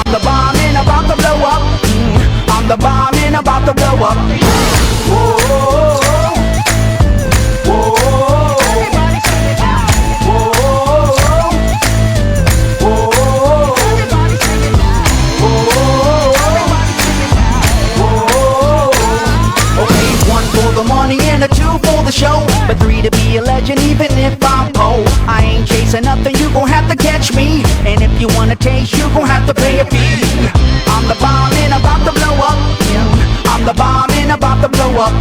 The bomb and about to blow up. I'm the bomb and about to blow up. Whoa, whoa, whoa. Everybody sing it now. Whoa, whoa, whoa. Everybody sing it now. Whoa, everybody sing it now. Whoa. Okay, 1 for the money and a 2 for the show, but 3 to be a legend even if I'm poor. I ain't chasing nothing, you gon' have to catch me. And if you wanna taste, you gon' have to pay a fee. I'm the bomb and about to blow up. I'm the bomb and about to blow up.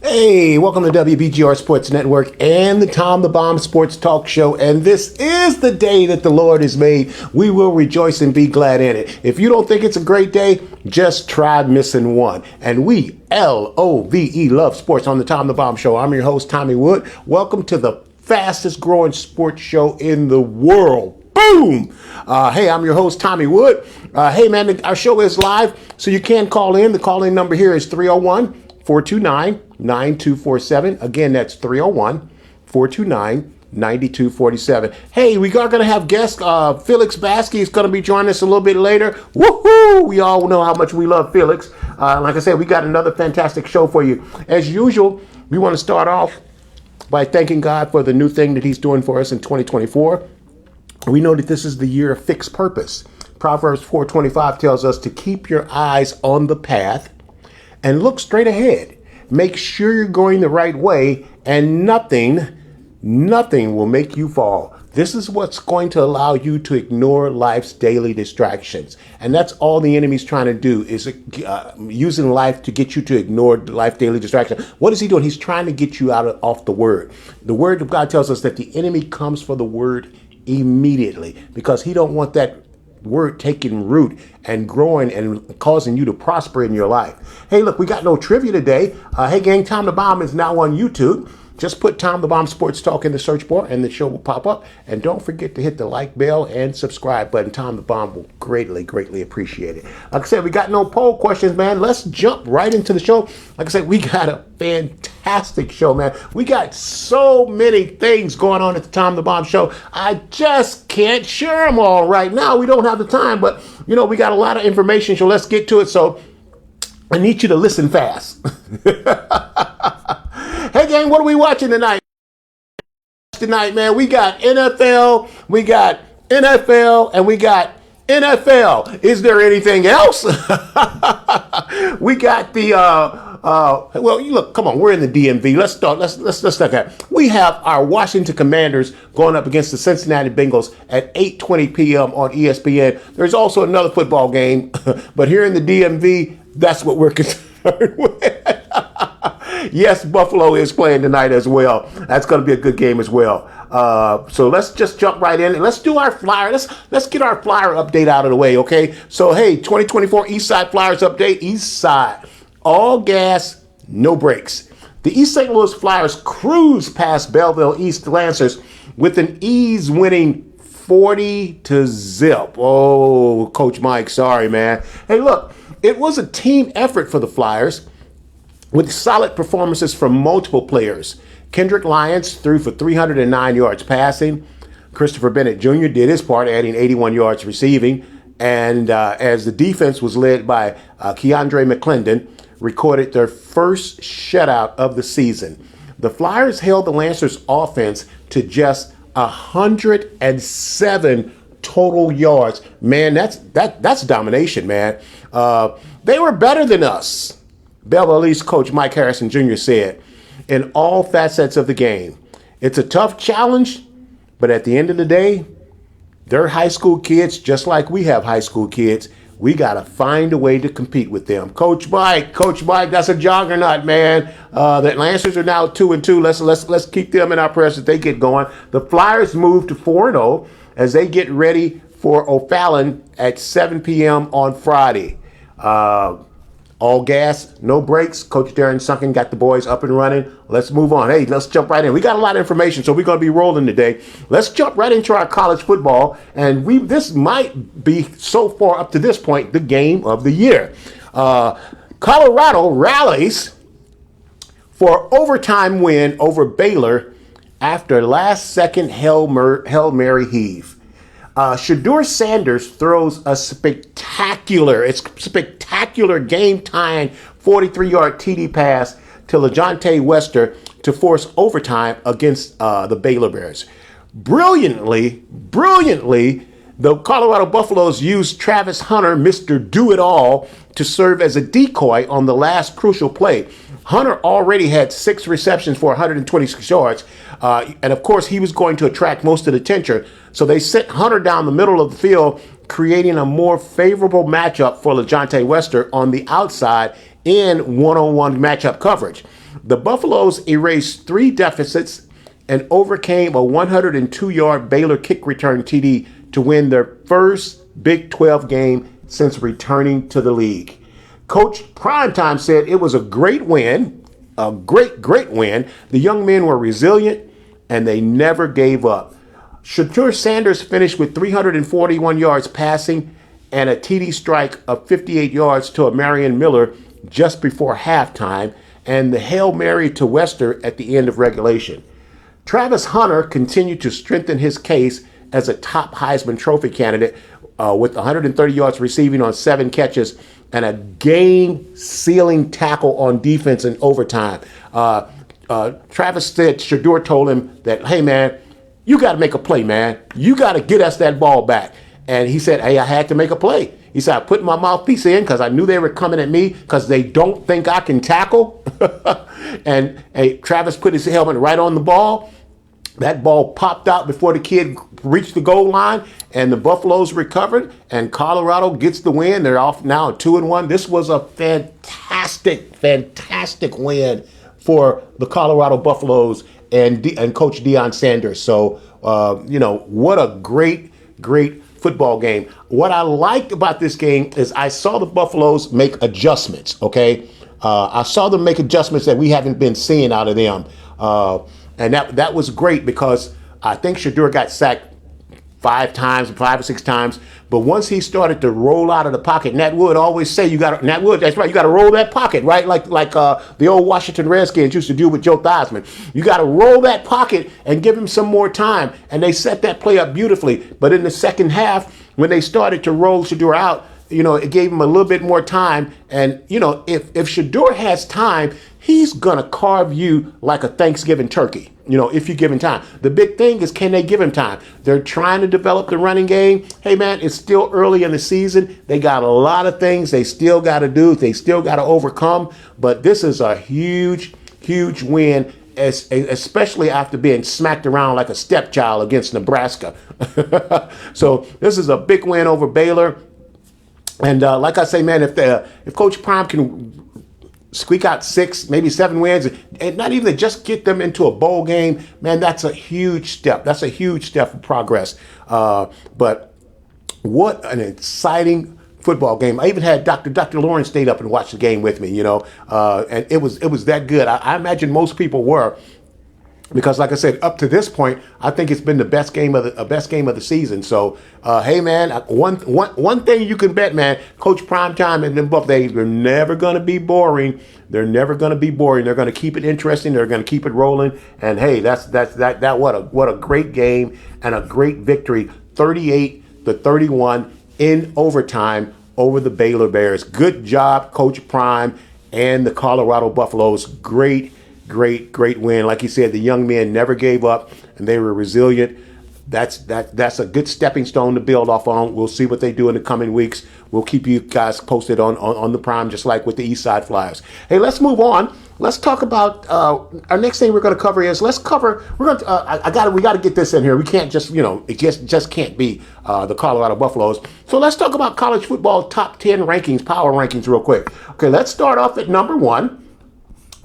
Hey, welcome to WBGR Sports Network and the Tom the Bomb Sports Talk Show. And this is the day that the Lord has made. We will rejoice and be glad in it. If you don't think it's a great day, just try missing one. And we, L-O-V-E, love sports on the Tom the Bomb Show. I'm your host, Tommy Wood. Welcome to the fastest growing sports show in the world. Boom! Hey, I'm your host, Tommy Wood. Hey, man, our show is live, so you can call in. The call-in number here is 301-429-9247. Again, that's 301-429-9247. Hey, we are going to have guest Felix Baskey is going to be joining us a little bit later. Woohoo! We all know how much we love Felix. Like I said, we got another fantastic show for you. As usual, we want to start off by thanking God for the new thing that he's doing for us in 2024. We know that this is the year of fixed purpose. Proverbs 4:25 tells us to keep your eyes on the path and look straight ahead. Make sure you're going the right way, and nothing will make you fall. This is what's going to allow you to ignore life's daily distractions. And that's all the enemy's trying to do, is using life to get you to ignore life daily distraction. What is he doing? He's trying to get you off the word. The word of God tells us that the enemy comes for the word immediately, because he don't want that word taking root and growing and causing you to prosper in your life. Hey, look, we got no trivia today. Hey, gang, Tom the Bomb is now on YouTube. Just put Tom the Bomb Sports Talk in the search bar and the show will pop up. And don't forget to hit the like bell and subscribe button. Tom the Bomb will greatly, greatly appreciate it. Like I said, we got no poll questions, man. Let's jump right into the show. Like I said, we got a fantastic show, man. We got so many things going on at the Tom the Bomb Show. I just can't share them all right now. We don't have the time, but, you know, we got a lot of information, so let's get to it. So I need you to listen fast. Hey, gang, what are we watching tonight? Tonight, man, we got NFL, and we got NFL. Is there anything else? We got the, well, you look, come on, we're in the DMV. Let's start. Let's look at it. We have our Washington Commanders going up against the Cincinnati Bengals at 8:20 p.m. on ESPN. There's also another football game, but here in the DMV, that's what we're concerned with. Yes, Buffalo is playing tonight as well. That's going to be a good game as well. So let's just jump right in and let's do our flyer. Let's get our flyer update out of the way, okay? So, hey, 2024 Eastside Flyers update. Eastside, all gas, no brakes. The East St. Louis Flyers cruise past Belleville East Lancers with an ease winning 40-0. Oh, Coach Mike, sorry, man. Hey, look, it was a team effort for the Flyers, with solid performances from multiple players. Kendrick Lyons threw for 309 yards passing. Christopher Bennett Jr. did his part, adding 81 yards receiving. And as the defense was led by Keandre McClendon, recorded their first shutout of the season. The Flyers held the Lancers offense to just 107 total yards. Man, that's domination, man. They were better than us, Belleville East coach Mike Harrison Jr. said, in all facets of the game. It's a tough challenge, but at the end of the day, they're high school kids just like we have high school kids. We got to find a way to compete with them. Coach Mike, that's a juggernaut, man. The Lancers are now 2-2. Let's keep them in our prayers as they get going. The Flyers move to 4-0 as they get ready for O'Fallon at 7 p.m. on Friday. All gas, no brakes. Coach Darren Sunken got the boys up and running. Let's move on. Hey, let's jump right in. We got a lot of information, so we're going to be rolling today. Let's jump right into our college football. And this might be, so far up to this point, the game of the year. Colorado rallies for overtime win over Baylor after last-second Hail Mary heave. Shedeur Sanders throws a spectacular game-tying 43-yard TD pass to LaJohntay Wester to force overtime against the Baylor Bears. Brilliantly, the Colorado Buffaloes used Travis Hunter, Mr. Do-It-All, to serve as a decoy on the last crucial play. Hunter already had 6 receptions for 126 yards, and of course he was going to attract most of the attention. So they sent Hunter down the middle of the field, creating a more favorable matchup for LaJohntay Wester on the outside in one-on-one matchup coverage. The Buffaloes erased 3 deficits and overcame a 102-yard Baylor kick return TD to win their first Big 12 game since returning to the league. Coach Primetime said it was a great win, a great win. The young men were resilient and they never gave up. Shedeur Sanders finished with 341 yards passing and a TD strike of 58 yards to Marion Miller just before halftime, and the Hail Mary to Wester at the end of regulation. Travis Hunter continued to strengthen his case as a top Heisman Trophy candidate with 130 yards receiving on 7 catches and a game-sealing tackle on defense in overtime. Travis said Shedeur told him that, hey, man, you got to make a play, man. You got to get us that ball back. And he said, hey, I had to make a play. He said, I put my mouthpiece in because I knew they were coming at me because they don't think I can tackle. And hey, Travis put his helmet right on the ball. That ball popped out before the kid reached the goal line, and the Buffaloes recovered, and Colorado gets the win. They're off now 2-1. This was a fantastic win for the Colorado Buffaloes and Coach Deion Sanders. So, what a great football game. What I liked about this game is I saw the Buffaloes make adjustments, okay? I saw them make adjustments that we haven't been seeing out of them. And that was great because I think Shedeur got sacked 5 or 6 times. But once he started to roll out of the pocket, Nat Wood always say that's right, you got to roll that pocket, right? Like the old Washington Redskins used to do with Joe Theismann. You got to roll that pocket and give him some more time. And they set that play up beautifully. But in the second half, when they started to roll Shedeur out, it gave him a little bit more time. And, if Shedeur has time, he's going to carve you like a Thanksgiving turkey, if you give him time. The big thing is, can they give him time? They're trying to develop the running game. Hey, man, it's still early in the season. They got a lot of things they still got to do. They still got to overcome. But this is a huge win, especially after being smacked around like a stepchild against Nebraska. So this is a big win over Baylor. And like I say, man, if Coach Prime can squeak out 6, maybe 7 wins, and not even just get them into a bowl game, man, that's a huge step. That's a huge step of progress. But what an exciting football game. I even had Dr. Lawrence stayed up and watched the game with me, and it was that good. I imagine most people were. Because, like I said, up to this point, I think it's been the best game of the season. So, hey, man, one thing you can bet, man, Coach Primetime and them Buffaloes, they're never going to be boring. They're never going to be boring. They're going to keep it interesting. They're going to keep it rolling. And hey, that's what a great game and a great victory, 38-31 in overtime over the Baylor Bears. Good job, Coach Prime and the Colorado Buffaloes. Great win. Like you said, the young men never gave up and they were resilient. That's a good stepping stone to build off on. We'll see what they do in the coming weeks. We'll keep you guys posted on the Prime, just like with the Eastside Flyers. Hey, let's move on. Let's talk about our next thing we're going to cover is we got to get this in here. We can't just it just can't be the Colorado Buffaloes. So let's talk about college football top 10 rankings, power rankings, real quick. Okay, let's start off at number 1.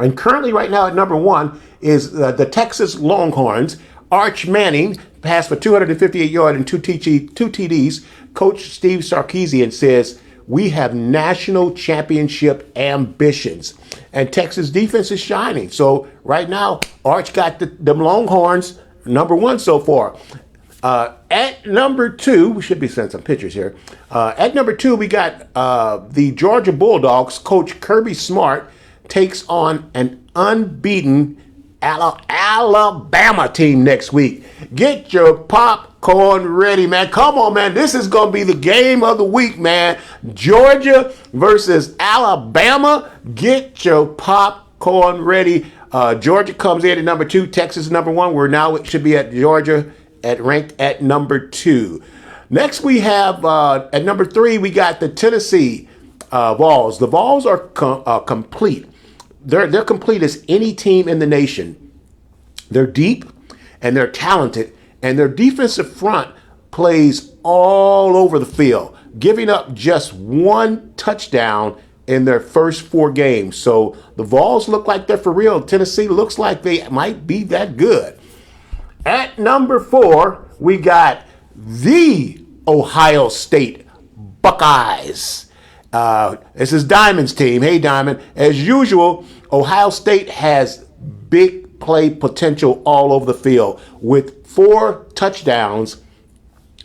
And currently, right now, at number 1 is the Texas Longhorns. Arch Manning passed for 258 yards and 2 TDs. Coach Steve Sarkisian says, we have national championship ambitions. And Texas defense is shining. So right now, Arch got the Longhorns number 1 so far. At number 2, we should be sending some pictures here. At number 2, we got the Georgia Bulldogs. Coach Kirby Smart takes on an unbeaten Alabama team next week. Get your popcorn ready, man. Come on, man. This is going to be the game of the week, man. Georgia versus Alabama. Get your popcorn ready. Georgia comes in at number 2. Texas number 1. We're now it should be at Georgia ranked at number 2. Next we have at number 3 we got the Tennessee Vols. The Vols are complete. They're complete as any team in the nation. They're deep and they're talented, and their defensive front plays all over the field, giving up just 1 touchdown in their first 4 games. So the Vols look like they're for real. Tennessee looks like they might be that good. At number 4, we got the Ohio State Buckeyes. This is Diamond's team. Hey, Diamond. As usual, Ohio State has big play potential all over the field with 4 touchdowns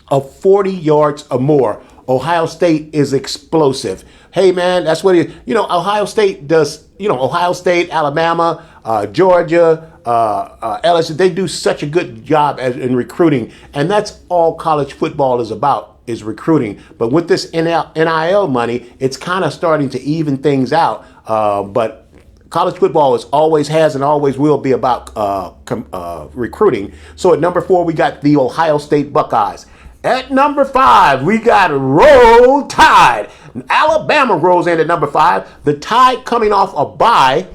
of 40 yards or more. Ohio State is explosive. Hey, man, that's what Ohio State does. Ohio State, Alabama, Georgia, LSU, they do such a good job in recruiting. And that's all college football is about, is recruiting. But with this NIL money, it's kind of starting to even things out. But college football always has and always will be about recruiting. So at number 4, we got the Ohio State Buckeyes. At number 5, we got Roll Tide. Alabama rolls in at number 5. The Tide, coming off a bye,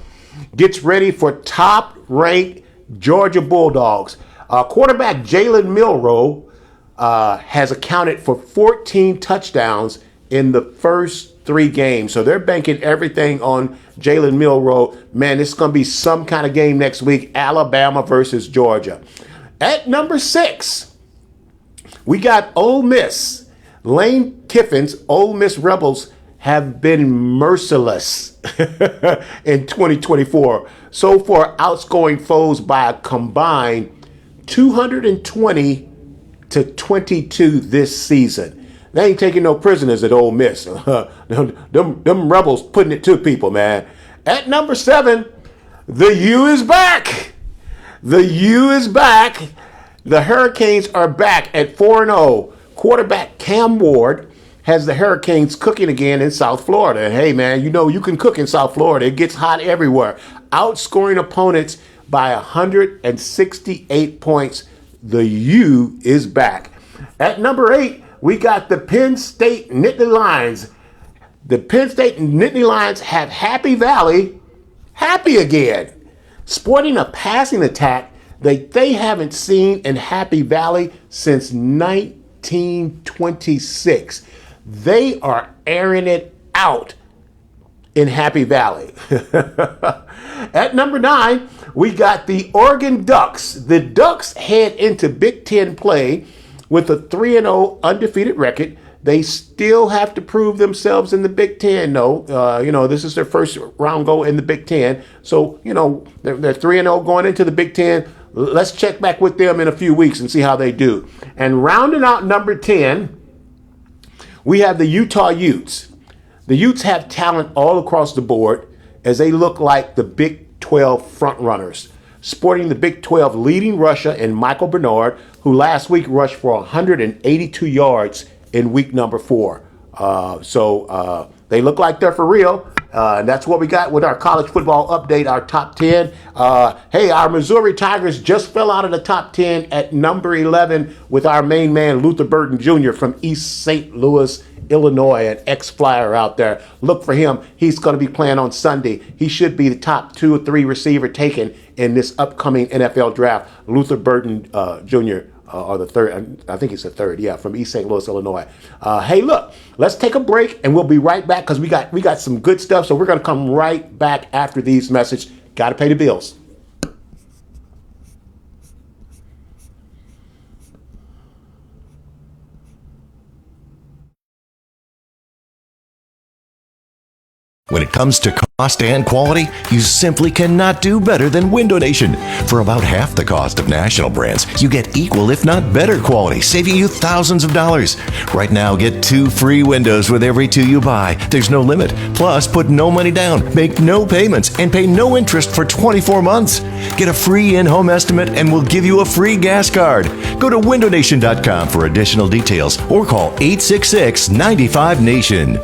gets ready for top-ranked Georgia Bulldogs. Quarterback Jalen Milroe has accounted for 14 touchdowns in the first 3 games. So they're banking everything on Jalen Milroe. Man, this is going to be some kind of game next week, Alabama versus Georgia. At number 6, we got Ole Miss. Lane Kiffin's Ole Miss Rebels have been merciless in 2024. So far, outscoring foes by a combined 220 to 22 this season. They ain't taking no prisoners at Ole Miss. them Rebels putting it to people, man. At number 7, the U is back. The U is back. The Hurricanes are back at 4-0. Quarterback Cam Ward has the Hurricanes cooking again in South Florida. Hey, man, you can cook in South Florida. It gets hot everywhere. Outscoring opponents by 168 points. The U is back. At number 8, we got the Penn State Nittany Lions. The Penn State Nittany Lions have Happy Valley happy again, sporting a passing attack that they haven't seen in Happy Valley since 1926. They are airing it out in Happy Valley. At number 9, we got the Oregon Ducks. The Ducks head into Big Ten play with a 3-0 undefeated record. They still have to prove themselves in the Big Ten, though. This is their first round go in the Big Ten. So, they're 3-0 going into the Big Ten. Let's check back with them in a few weeks and see how they do. And rounding out number 10, we have the Utah Utes. The Utes have talent all across the board as they look like the Big 12 frontrunners, sporting the Big 12 leading rusher in Michael Bernard, who last week rushed for 182 yards in week number 4. So they look like they're for real. And that's what we got with our college football update, our top 10. Hey, our Missouri Tigers just fell out of the top 10 at number 11 with our main man, Luther Burden Jr. from East St. Louis, Illinois, an ex-Flyer out there. Look for him. He's going to be playing on Sunday. He should be the top 2 or 3 receiver taken in this upcoming NFL draft. Luther Burden Jr., or the third, I think it's the third, from East St. Louis, Illinois. Hey, look, let's take a break and we'll be right back because we got some good stuff. So we're going to come right back after these messages. Got to pay the bills. When it comes to cost and quality, you simply cannot do better than Window Nation. For about half the cost of national brands, you get equal if not better quality, saving you thousands of dollars. Right now, get 2 free windows with every 2 you buy. There's no limit. Plus, put no money down, make no payments, and pay no interest for 24 months. Get a free in-home estimate and we'll give you a free gas card. Go to windownation.com for additional details or call 866-95-NATION.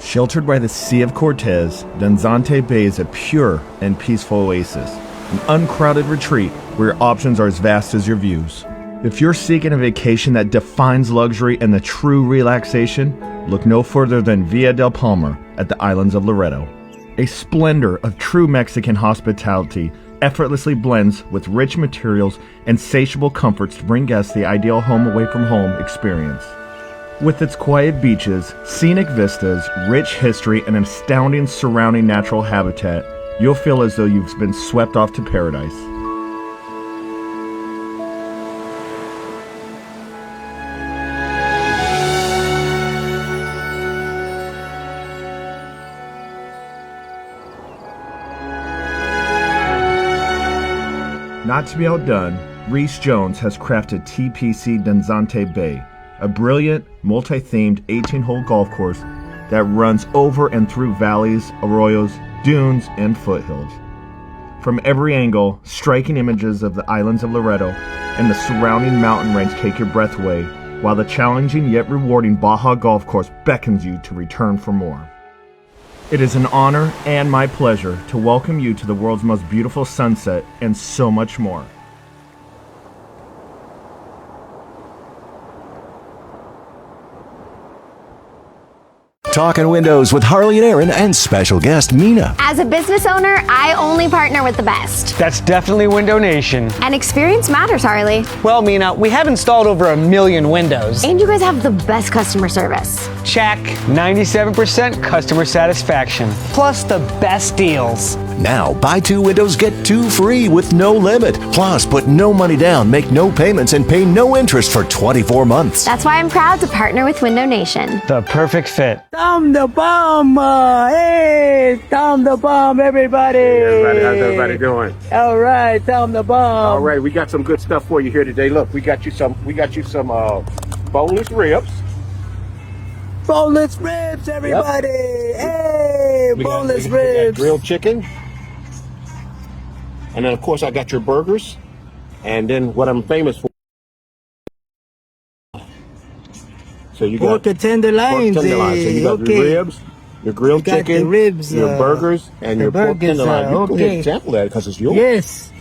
Sheltered by the Sea of Cortez, Danzante Bay is a pure and peaceful oasis, an uncrowded retreat where your options are as vast as your views. If you're seeking a vacation that defines luxury and the true relaxation, look no further than Villa del Palmar at the islands of Loreto. A splendor of true Mexican hospitality effortlessly blends with rich materials and insatiable comforts to bring guests the ideal home away from home experience. With its quiet beaches, scenic vistas, rich history, and astounding surrounding natural habitat, you'll feel as though you've been swept off to paradise. Not to be outdone, Reese Jones has crafted TPC Danzante Bay, a brilliant, multi-themed 18-hole golf course that runs over and through valleys, arroyos, dunes, and foothills. From every angle, striking images of the islands of Loreto and the surrounding mountain range take your breath away, while the challenging yet rewarding Baja Golf Course beckons you to return for more. It is an honor and my pleasure to welcome you to the world's most beautiful sunset and so much more. Talking Windows with Harley and Aaron and special guest Mina. As a business owner, I only partner with the best. That's definitely Window Nation. And experience matters, Harley. Well, Mina, we have installed over 1 million windows. And you guys have the best customer service. Check. 97% customer satisfaction. Plus the best deals. Now, buy 2 windows, get 2 free with no limit. Plus, put no money down, make no payments, and pay no interest for 24 months. That's why I'm proud to partner with Window Nation. The perfect fit. Tom the Bomb! Hey, Tom the Bomb, everybody! Hey, everybody, how's everybody doing? All right, Tom the Bomb. All right, we got some good stuff for you here today. Look, we got you some boneless ribs. Boneless ribs, everybody! Hey, boneless we got ribs! grilled chicken. And then, of course, I got your burgers. And then what I'm famous for. So you Pork got and tenderloins. pork tenderloins. So you got Okay. your ribs, your grilled You got chicken, the ribs, your burgers, and the your pork burgers, tenderloin. You go ahead okay. and sample that because it's yours. Yes.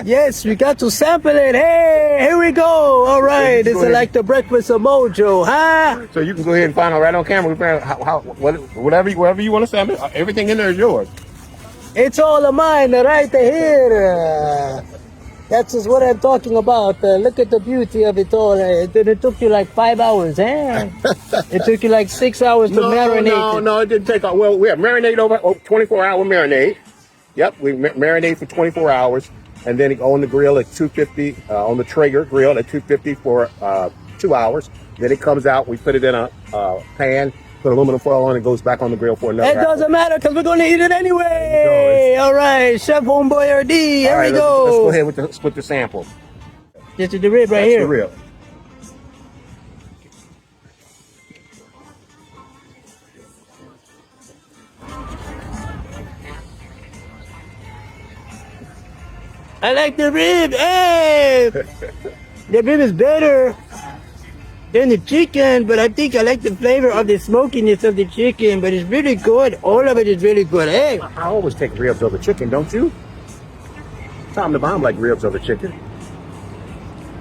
Yes, we got to sample it. Hey, here we go. All right, Go it's ahead. like the breakfast of Mojo, huh? So you can go ahead and find out right on camera whatever you want to sample. Everything in there is yours. It's all of mine right here. That's just what I'm talking about. Look at the beauty of it all. It took you like 5 hours, eh? It took you like 6 hours to marinate. No, it didn't take. Well, we have marinade over 24-hour marinade. Yep, we marinate for 24 hours, and then on the grill at 250 on the Traeger grill at 250 for 2 hours. Then it comes out. We put it in a pan. Put aluminum foil on it, goes back on the grill for another It hour. doesn't matter because we're going to eat it anyway. All right, Chef Homeboy RD, here All right, we let's go go. ahead with the sample. This is the rib right That's here. the rib. I like the rib. Hey, the rib is better than the chicken, but I think I like the flavor of the smokiness of the chicken. But it's really good. All of it is really good. Hey, I always take ribs over chicken, don't you? Tom the Bomb like ribs over chicken.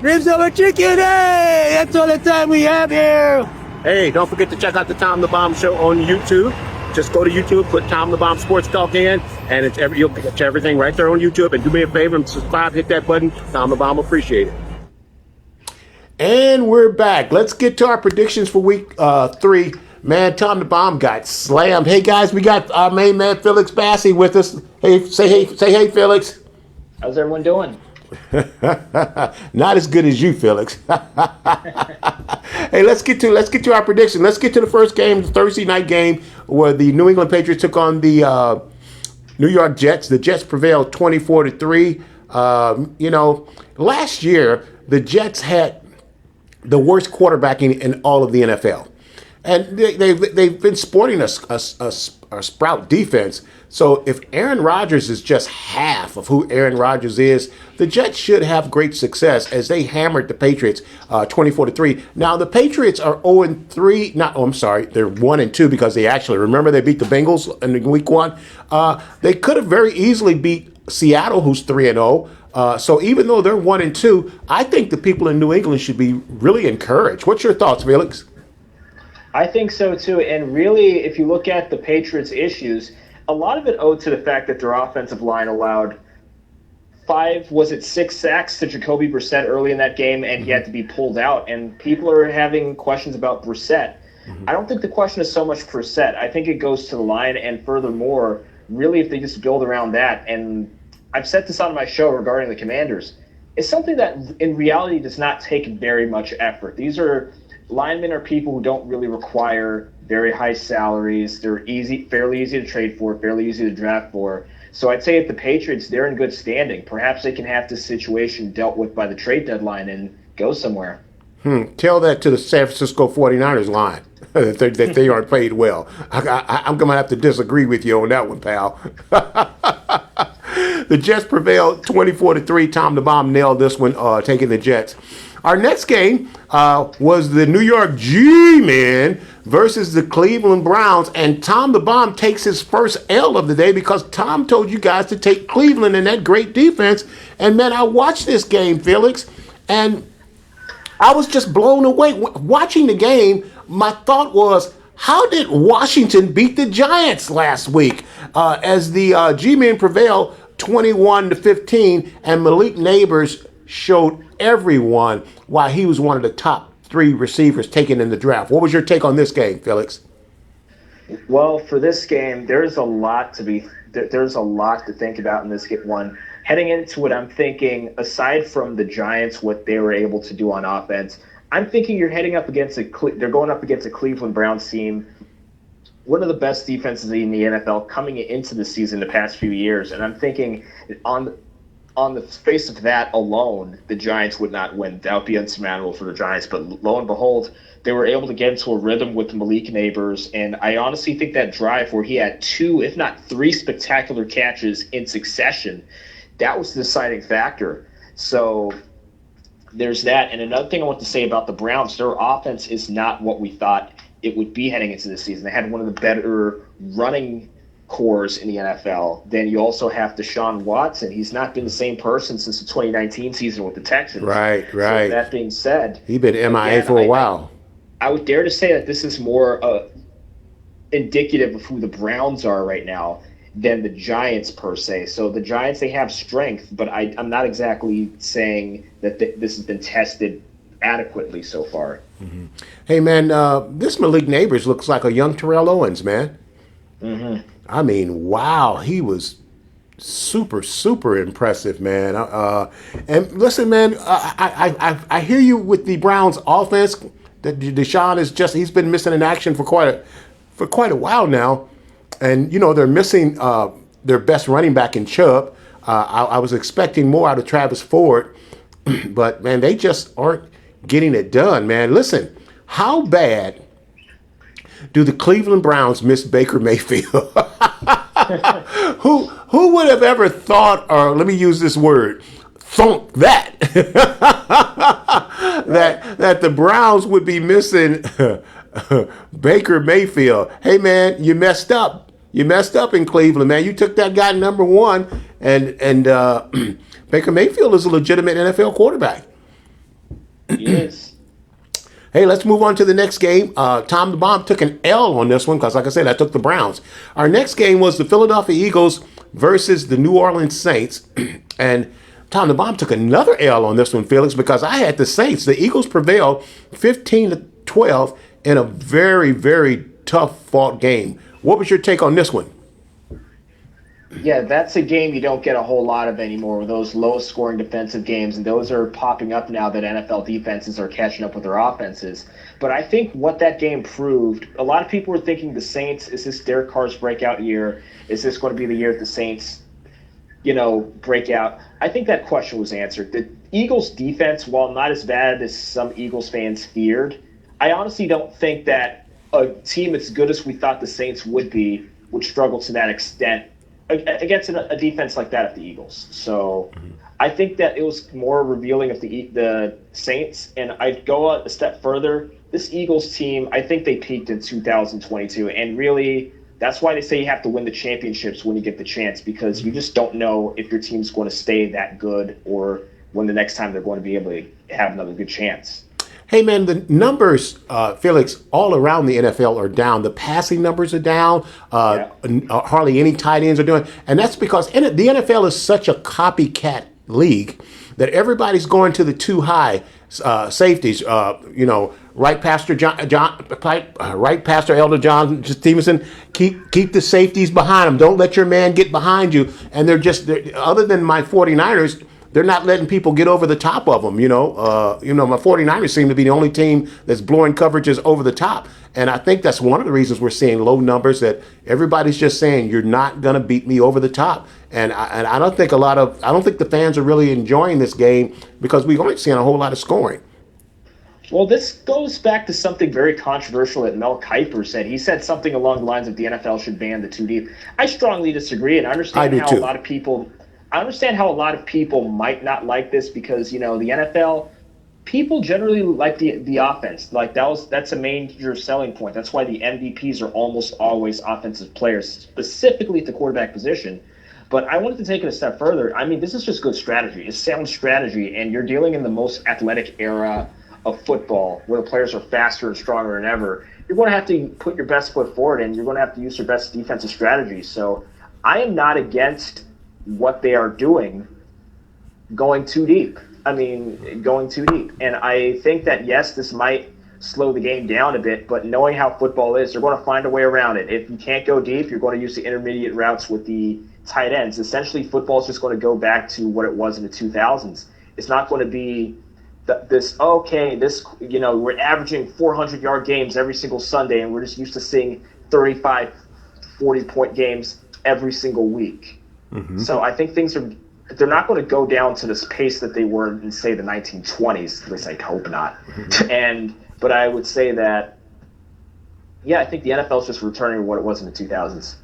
ribs over chicken. Hey, that's all the time we have here. Hey, don't forget to check out the Tom the Bomb show on YouTube. Just go to YouTube, put Tom the Bomb Sports Talk in, and you'll get everything right there on YouTube. And do me a favor and subscribe, hit that button. Tom the Bomb will appreciate it. And we're back. Let's get to our predictions for week 3. Man, Tom the Bomb got slammed. Hey guys, we got our main man Felix Bassey with us. Hey, say hey, Felix. How's everyone doing? Not as good as you, Felix. Hey, let's get to our prediction. Let's get to the first game, the Thursday night game, where the New England Patriots took on the New York Jets. The Jets prevailed 24-3. Last year the Jets had the worst quarterbacking in all of the NFL. And they've been sporting a sprout defense. So if Aaron Rodgers is just half of who Aaron Rodgers is, the Jets should have great success as they hammered the Patriots 24-3. Now the Patriots are 0-3. They're 1-2 because they beat the Bengals in week 1. They could have very easily beat Seattle, who's 3-0. So even though they're 1-2, I think the people in New England should be really encouraged. What's your thoughts, Felix? I think so too. And really, if you look at the Patriots' issues, a lot of it owed to the fact that their offensive line allowed 6 sacks to Jacoby Brissett early in that game, and he had to be pulled out. And people are having questions about Brissett. I don't think the question is so much Brissett. I think it goes to the line, and furthermore, really if they just build around that, and I've said this on my show regarding the Commanders, it's something that in reality does not take very much effort. Linemen are people who don't really require very high salaries. They're fairly easy to trade for, fairly easy to draft for. So I'd say if the Patriots, they're in good standing. Perhaps they can have this situation dealt with by the trade deadline and go somewhere. Tell that to the San Francisco 49ers line that they aren't paid well. I'm going to have to disagree with you on that one, pal. The Jets prevailed 24-3. Tom the Bomb nailed this one, taking the Jets. Our next game was the New York G-Men versus the Cleveland Browns, and Tom the Bomb takes his first L of the day because Tom told you guys to take Cleveland and that great defense. And man, I watched this game, Felix, and I was just blown away. Watching the game, my thought was, how did Washington beat the Giants last week? As the G-Men prevailed 21-15, and Malik Neighbors showed everyone why he was one of the top 3 receivers taken in the draft. What was your take on this game, Felix? Well, for this game, there's a lot to think about in this one. Heading into it, I'm thinking, aside from the Giants, what they were able to do on offense, I'm thinking they're going up against a Cleveland Browns team, one of the best defenses in the NFL coming into the season the past few years. And I'm thinking on the face of that alone, the Giants would not win. That would be unsurmountable for the Giants. But lo and behold, they were able to get into a rhythm with Malik Neighbors. And I honestly think that drive where he had 2, if not 3 spectacular catches in succession, that was the deciding factor. So there's that. And another thing I want to say about the Browns, their offense is not what we thought it would be heading into this season. They had one of the better running cores in the NFL. Then you also have Deshaun Watson. He's not been the same person since the 2019 season with the Texans. Right. So that being said, He's been MIA for a while. I would dare to say that this is more indicative of who the Browns are right now than the Giants per se. So the Giants, they have strength, but I'm not exactly saying that this has been tested adequately so far. Mm-hmm. Hey, man, this Malik Neighbors looks like a young Terrell Owens, man. Mm-hmm. I mean, wow, he was super, super impressive, man. And listen, man, I hear you with the Browns offense. Deshaun he's been missing in action for quite a while now. And, they're missing their best running back in Chubb. I was expecting more out of Travis Ford, but, man, they just aren't getting it done, man. Listen, how bad do the Cleveland Browns miss Baker Mayfield? Who would have ever thought, or let me use this word, thunk that, that the Browns would be missing Baker Mayfield. Hey, man, you messed up. You messed up in Cleveland, man. You took that guy number 1, and Baker Mayfield is a legitimate NFL quarterback. He is. Hey, let's move on to the next game. Tom the Bomb took an L on this one because, like I said, I took the Browns. Our next game was the Philadelphia Eagles versus the New Orleans Saints. And Tom the Bomb took another L on this one, Felix, because I had the Saints. The Eagles prevailed 15-12 in a very, very tough fought game. What was your take on this one? Yeah, that's a game you don't get a whole lot of anymore, those low-scoring defensive games, and those are popping up now that NFL defenses are catching up with their offenses. But I think what that game proved, a lot of people were thinking the Saints, is this Derek Carr's breakout year? Is this going to be the year that the Saints, break out? I think that question was answered. The Eagles' defense, while not as bad as some Eagles fans feared, I honestly don't think that a team as good as we thought the Saints would be would struggle to that extent against a defense like that of the Eagles. So I think that it was more revealing of the Saints, and I'd go a step further. This Eagles team, I think they peaked in 2022, and really that's why they say you have to win the championships when you get the chance, because you just don't know if your team's going to stay that good or when the next time they're going to be able to have another good chance. Hey, man, the numbers, Felix, all around the NFL are down. The passing numbers are down. Hardly any tight ends are doing. And that's because the NFL is such a copycat league that everybody's going to the too high safeties. Right Pastor right Pastor Elder John Stevenson, keep the safeties behind them. Don't let your man get behind you. And they're other than my 49ers, they're not letting people get over the top of them, my 49ers seem to be the only team that's blowing coverages over the top. And I think that's one of the reasons we're seeing low numbers, that everybody's just saying, you're not going to beat me over the top. And I don't think the fans are really enjoying this game because we aren't seeing a whole lot of scoring. Well, this goes back to something very controversial that Mel Kiper said. He said something along the lines of the NFL should ban the too deep. I strongly disagree, and I understand how a lot of people might not like this because, the NFL, people generally like the offense. Like that's a major selling point. That's why the MVPs are almost always offensive players, specifically at the quarterback position. But I wanted to take it a step further. I mean, this is just good strategy. It's sound strategy, and you're dealing in the most athletic era of football where the players are faster and stronger than ever. You're going to have to put your best foot forward, and you're going to have to use your best defensive strategy. So I am not against what they are doing going too deep. And I think that, yes, this might slow the game down a bit, but knowing how football is, they're going to find a way around it. If you can't go deep, you're going to use the intermediate routes with the tight ends. Essentially, football is just going to go back to what it was in the 2000s. It's not going to be we're averaging 400-yard games every single Sunday, and we're just used to seeing 35, 40-point games every single week. Mm-hmm. So I think they're not going to go down to this pace that they were in, say, the 1920s. At least I hope not. Mm-hmm. But I would say that, I think the NFL is just returning to what it was in the 2000s.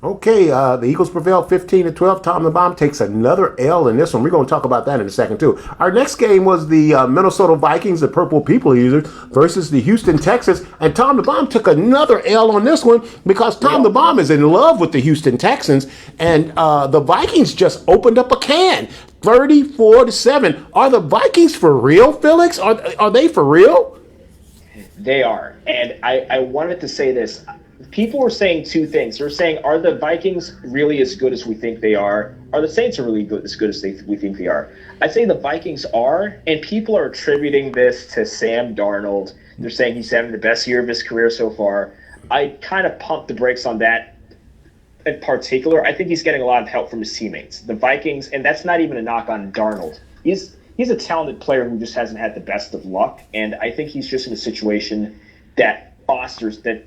Okay, the Eagles prevail 15-12. Tom the Bomb takes another L in this one. We're going to talk about that in a second, too. Our next game was the Minnesota Vikings, the Purple People Eaters, versus the Houston Texans. And Tom the Bomb took another L on this one because Tom the Bomb is in love with the Houston Texans. And the Vikings just opened up a can, 34-7. Are the Vikings for real, Felix? Are they for real? They are. And I wanted to say this. People were saying two things. They're saying, are the Vikings really as good as we think they are? Are the Saints really as good as we think they are? I'd say the Vikings are, and people are attributing this to Sam Darnold. They're saying he's having the best year of his career so far. I kind of pumped the brakes on that in particular. I think he's getting a lot of help from his teammates. The Vikings, and that's not even a knock on Darnold. He's a talented player who just hasn't had the best of luck, and I think he's just in a situation that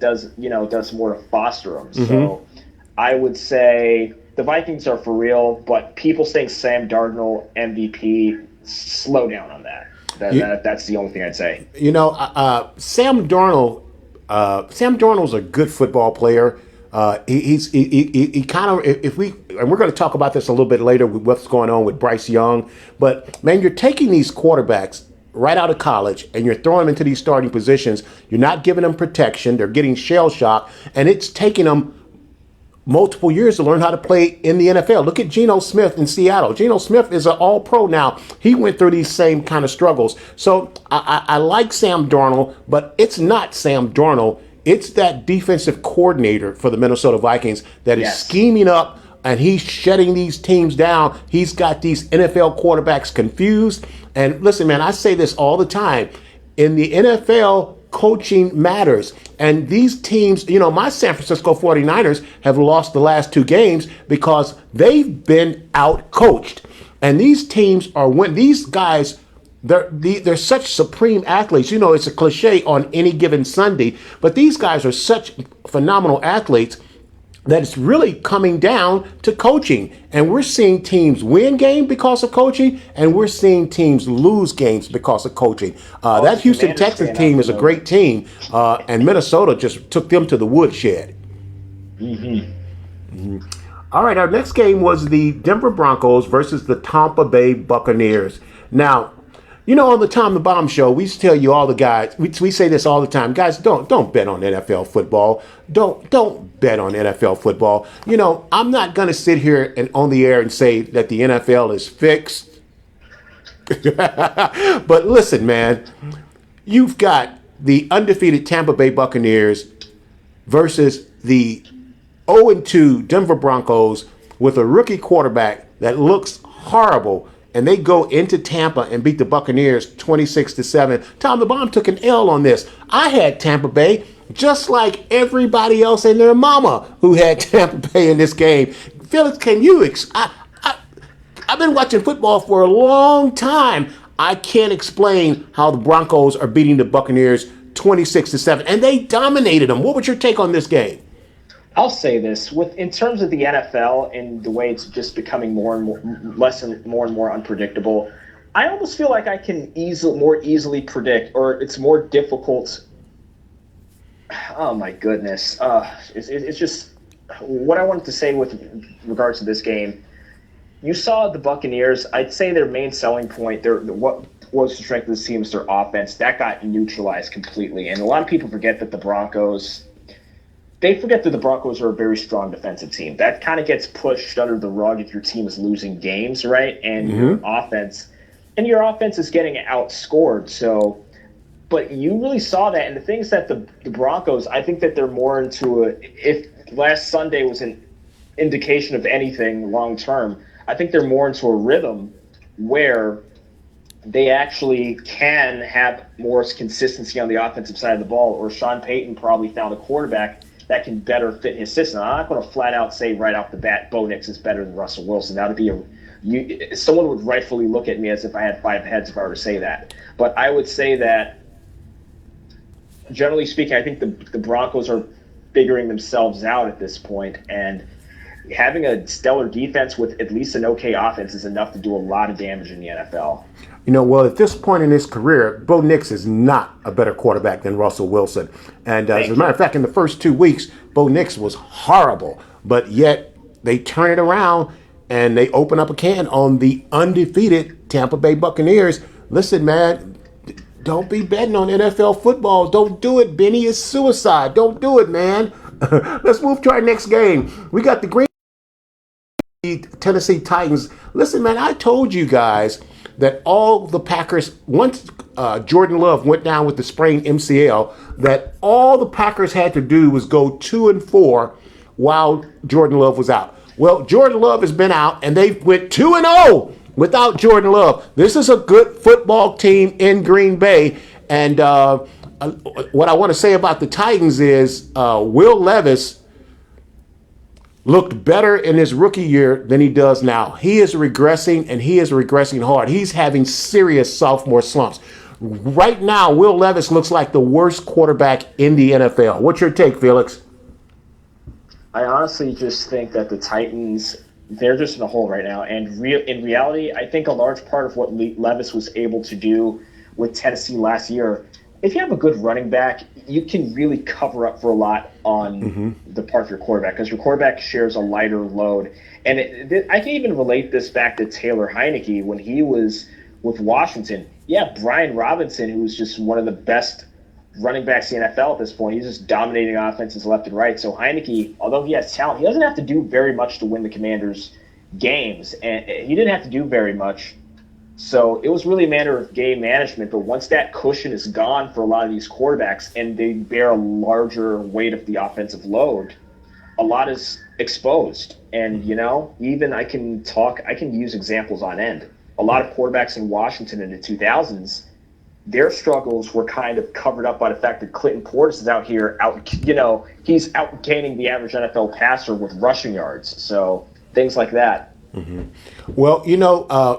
does more to foster them. Mm-hmm. So I would say the Vikings are for real, but people saying Sam Darnold MVP, slow down on that. That's the only thing I'd say. Sam Darnold's a good football player. He kind of, and we're going to talk about this a little bit later with what's going on with Bryce Young, but man, you're taking these quarterbacks right out of college, and you're throwing them into these starting positions. You're not giving them protection. They're getting shell shock, and it's taking them multiple years to learn how to play in the NFL. Look at Geno Smith in Seattle. Geno Smith is an all-pro now. He went through these same kind of struggles. So I like Sam Darnold, but it's not Sam Darnold. It's that defensive coordinator for the Minnesota Vikings that is scheming up and he's shutting these teams down. He's got these NFL quarterbacks confused. And listen, man, I say this all the time. In the NFL, coaching matters. And these teams, my San Francisco 49ers have lost the last 2 games because they've been out-coached. And these teams these guys, they're such supreme athletes. It's a cliche on any given Sunday, but these guys are such phenomenal athletes that it's really coming down to coaching. And we're seeing teams win games because of coaching, and we're seeing teams lose games because of coaching. That Houston Texans team is a great team, and Minnesota just took them to the woodshed. All right, our next game was the Denver Broncos versus the Tampa Bay Buccaneers. Now, on the Tom the Bomb show, we used to tell you all the guys, we say this all the time, guys, don't bet on NFL football. Don't bet on NFL football. I'm not going to sit here and on the air and say that the NFL is fixed. But listen, man, you've got the undefeated Tampa Bay Buccaneers versus the 0-2 Denver Broncos with a rookie quarterback that looks horrible. And they go into Tampa and beat the Buccaneers 26-7. Tom the Bomb took an L on this. I had Tampa Bay, just like everybody else and their mama who had Tampa Bay in this game. Felix, can you? I've been watching football for a long time. I can't explain how the Broncos are beating the Buccaneers 26-7, and they dominated them. What was your take on this game? I'll say this: in terms of the NFL and the way it's just becoming more and more unpredictable, I almost feel like I can more easily predict, or it's more difficult. Oh my goodness! It's just what I wanted to say with regards to this game. You saw the Buccaneers. I'd say their main selling point, what was the strength of this team is their offense. That got neutralized completely, and a lot of people forget that the Broncos. They forget that the Broncos are a very strong defensive team. That kind of gets pushed under the rug if your team is losing games, right? And your offense is getting outscored. So, but you really saw that. And the things that the Broncos, I think that they're more into if last Sunday was an indication of anything long term, I think they're more into a rhythm where they actually can have more consistency on the offensive side of the ball, or Sean Payton probably found a quarterback that can better fit his system. I'm not going to flat out say right off the bat Bo Nix is better than Russell Wilson. That would be someone would rightfully look at me as if I had 5 heads if I were to say that. But I would say that, generally speaking, I think the Broncos are figuring themselves out at this point, and having a stellar defense with at least an okay offense is enough to do a lot of damage in the NFL. Well, at this point in his career, Bo Nix is not a better quarterback than Russell Wilson. And as a matter of fact, in the first 2 weeks, Bo Nix was horrible. But yet they turn it around and they open up a can on the undefeated Tampa Bay Buccaneers. Listen, man, don't be betting on NFL football. Don't do it, Benny. It's suicide. Don't do it, man. Let's move to our next game. We got the Tennessee Titans. Listen, man, I told you guys that all the Packers, once Jordan Love went down with the sprained MCL, that all the Packers had to do was go 2-4 while Jordan Love was out. Well, Jordan Love has been out, and they went 2-0 without Jordan Love. This is a good football team in Green Bay, and what I want to say about the Titans is Will Levis looked better in his rookie year than he does now. He is regressing, and he is regressing hard. He's having serious sophomore slumps. Right now, Will Levis looks like the worst quarterback in the NFL. What's your take, Felix? I honestly just think that the Titans, they're just in a hole right now. And in reality, I think a large part of what Levis was able to do with Tennessee last year, if you have a good running back, you can really cover up for a lot on the part of your quarterback, because your quarterback shares a lighter load. And I can even relate this back to Taylor Heineke when he was with Washington. Yeah, Brian Robinson, who's just one of the best running backs in the NFL at this point, he's just dominating offenses left and right. So Heineke, although he has talent, he doesn't have to do very much to win the Commanders' games. And he didn't have to do very much. So it was really a matter of game management. But once that cushion is gone for a lot of these quarterbacks and they bear a larger weight of the offensive load, a lot is exposed. And, even I can use examples on end. A lot of quarterbacks in Washington in the 2000s, their struggles were kind of covered up by the fact that Clinton Portis is out here, he's outgaining the average NFL passer with rushing yards. So things like that. Mm-hmm. Well,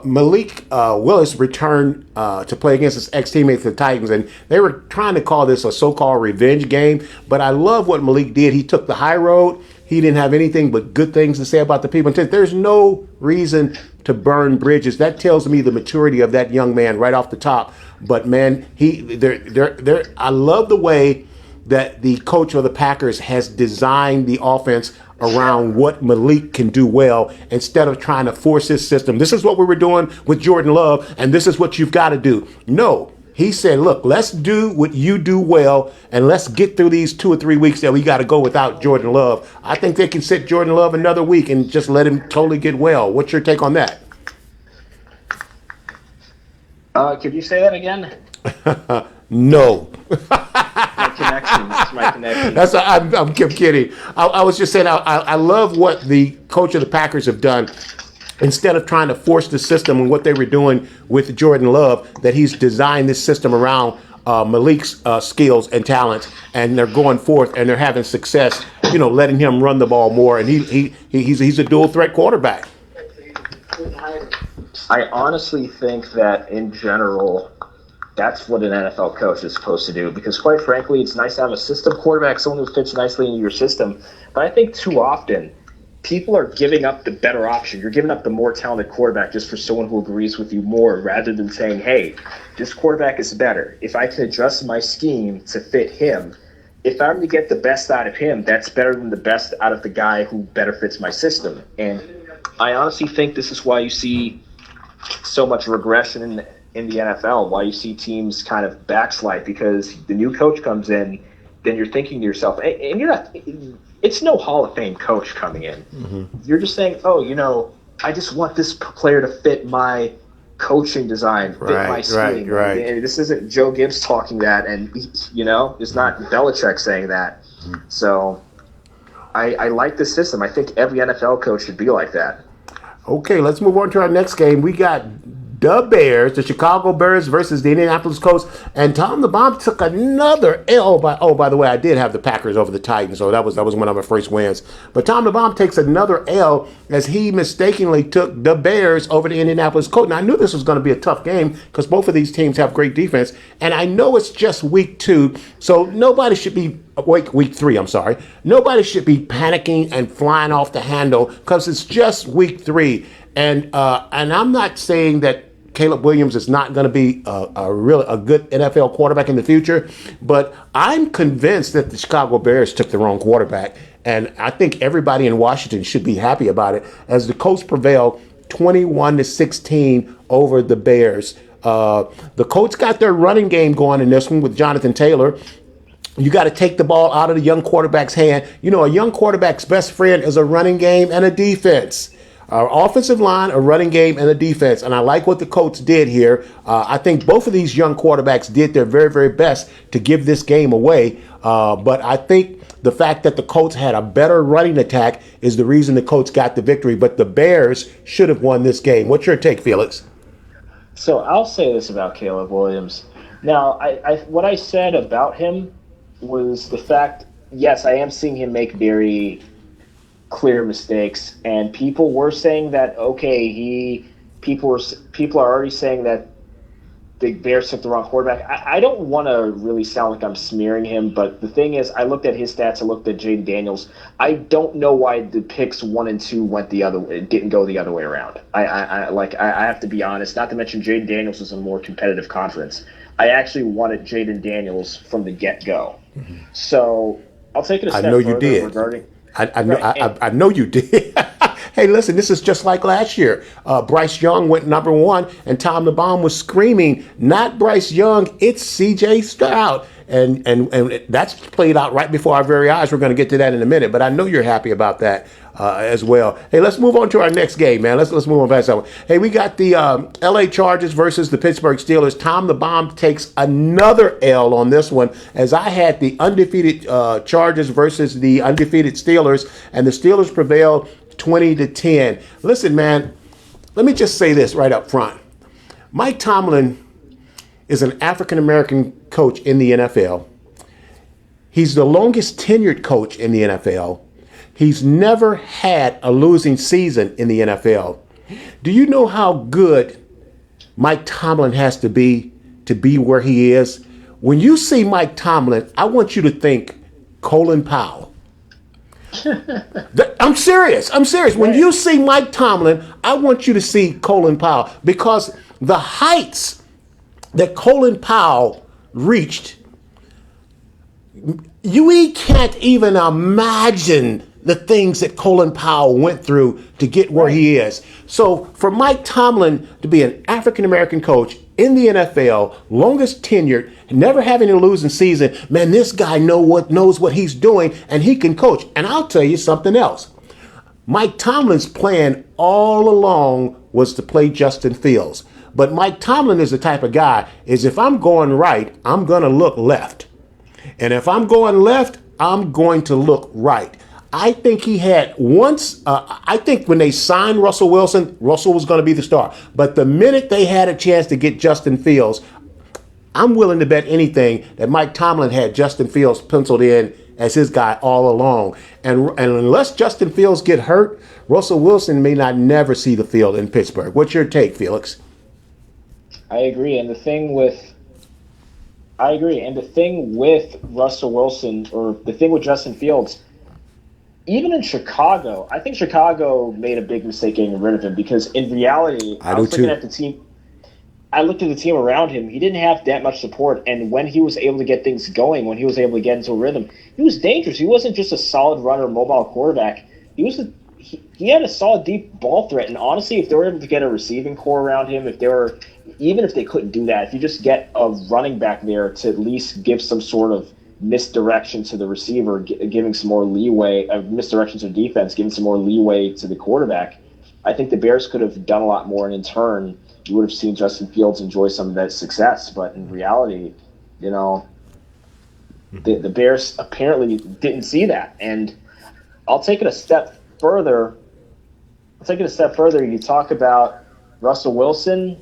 Malik Willis returned to play against his ex-teammates, the Titans, and they were trying to call this a so-called revenge game. But I love what Malik did. He took the high road. He didn't have anything but good things to say about the people. There's no reason to burn bridges. That tells me the maturity of that young man right off the top. But man, I love the way that the coach of the Packers has designed the offense around what Malik can do well instead of trying to force his system. This is what we were doing with Jordan Love, and this is what you've got to do. No, he said, look, let's do what you do well, and let's get through these 2 or 3 weeks that we got to go without Jordan Love. I think they can sit Jordan Love another week and just let him totally get well. What's your take on that? Could you say that again? No. My connection. I'm kidding. I was just saying I love what the coach of the Packers have done. Instead of trying to force the system and what they were doing with Jordan Love, that he's designed this system around Malik's skills and talents, and they're going forth and they're having success. Letting him run the ball more, and he's a dual threat quarterback. I honestly think that in general, that's what an NFL coach is supposed to do, because quite frankly, it's nice to have a system quarterback, someone who fits nicely into your system. But I think too often, people are giving up the better option. You're giving up the more talented quarterback just for someone who agrees with you more, rather than saying, hey, this quarterback is better. If I can adjust my scheme to fit him, if I'm to get the best out of him, that's better than the best out of the guy who better fits my system. And I honestly think this is why you see so much regression in the NFL, why you see teams kind of backslide, because the new coach comes in, then you're thinking to yourself, and you're not, it's no Hall of Fame coach coming in. Mm-hmm. You're just saying, I just want this player to fit my coaching design, fit my scheme. Right. And this isn't Joe Gibbs talking that, and it's not Belichick saying that. Mm-hmm. So I like the system. I think every NFL coach should be like that. Okay, let's move on to our next game. We got the Bears, the Chicago Bears versus the Indianapolis Colts, and Tom the Bomb took another L. By the way, I did have the Packers over the Titans, so that was one of my first wins. But Tom the Bomb takes another L as he mistakenly took the Bears over the Indianapolis Colts. Now, I knew this was going to be a tough game because both of these teams have great defense, and I know it's just week 2, so nobody should be week 3. I'm sorry. Nobody should be panicking and flying off the handle because it's just week 3, and I'm not saying that Caleb Williams is not going to be a good NFL quarterback in the future, but I'm convinced that the Chicago Bears took the wrong quarterback, and I think everybody in Washington should be happy about it as the Colts prevail 21-16 over the Bears. The Colts got their running game going in this one with Jonathan Taylor. You got to take the ball out of the young quarterback's hand. A young quarterback's best friend is a running game and a defense. Our offensive line, a running game, and a defense. And I like what the Colts did here. I think both of these young quarterbacks did their very, very best to give this game away. But I think the fact that the Colts had a better running attack is the reason the Colts got the victory. But the Bears should have won this game. What's your take, Felix? So I'll say this about Caleb Williams. Now, what I said about him was the fact, yes, I am seeing him make very clear mistakes, and people were saying that people are already saying that the Bears took the wrong quarterback. I don't want to really sound like I'm smearing him, but the thing is, I looked at his stats, I looked at Jaden Daniels. I don't know why the picks 1 and 2 didn't go the other way around. I have to be honest. Not to mention Jaden Daniels was a more competitive conference. I actually wanted Jaden Daniels from the get-go. Mm-hmm. So I'll take it a step further. I know you did. Regarding. I know you did. Hey, listen, this is just like last year. Bryce Young went number 1, and Tom the Bomb was screaming, not Bryce Young, it's C.J. Stroud. And that's played out right before our very eyes. We're going to get to that in a minute, but I know you're happy about that. as well. Hey, let's move on to our next game, man. Let's move on past that one. Hey, we got the L.A. Chargers versus the Pittsburgh Steelers. Tom the Bomb takes another L on this one, as I had the undefeated Chargers versus the undefeated Steelers, and the Steelers prevailed 20-10. Listen, man, let me just say this right up front. Mike Tomlin is an African-American coach in the NFL. He's the longest tenured coach in the NFL. He's never had a losing season in the NFL. Do you know how good Mike Tomlin has to be where he is? When you see Mike Tomlin, I want you to think Colin Powell. I'm serious. When you see Mike Tomlin, I want you to see Colin Powell, because the heights that Colin Powell reached, we can't even imagine the things that Colin Powell went through to get where he is. So for Mike Tomlin to be an African-American coach in the NFL, longest tenured, never having a losing season, man, this guy knows what he's doing, and he can coach. And I'll tell you something else. Mike Tomlin's plan all along was to play Justin Fields. But Mike Tomlin is the type of guy, is if I'm going right, I'm going to look left. And if I'm going left, I'm going to look right. I think he had once, I think when they signed Russell Wilson, Russell was going to be the star. But the minute they had a chance to get Justin Fields, I'm willing to bet anything that Mike Tomlin had Justin Fields penciled in as his guy all along. And unless Justin Fields get hurt, Russell Wilson may not never see the field in Pittsburgh. What's your take, Felix? I agree. And the thing with Russell Wilson, or the thing with Justin Fields, even in Chicago, I think Chicago made a big mistake getting rid of him, because in reality, I was looking at the team. I looked at the team around him. He didn't have that much support, and when he was able to get things going, when he was able to get into a rhythm, he was dangerous. He wasn't just a solid runner, mobile quarterback. He had a solid deep ball threat, and honestly, if they were able to get a receiving core around him, even if they couldn't do that, if you just get a running back there to at least give some sort of misdirection to the receiver, giving some more leeway, misdirection to the defense, giving some more leeway to the quarterback, I think the Bears could have done a lot more, and in turn, you would have seen Justin Fields enjoy some of that success. But in reality, the Bears apparently didn't see that. And I'll take it a step further. You talk about Russell Wilson.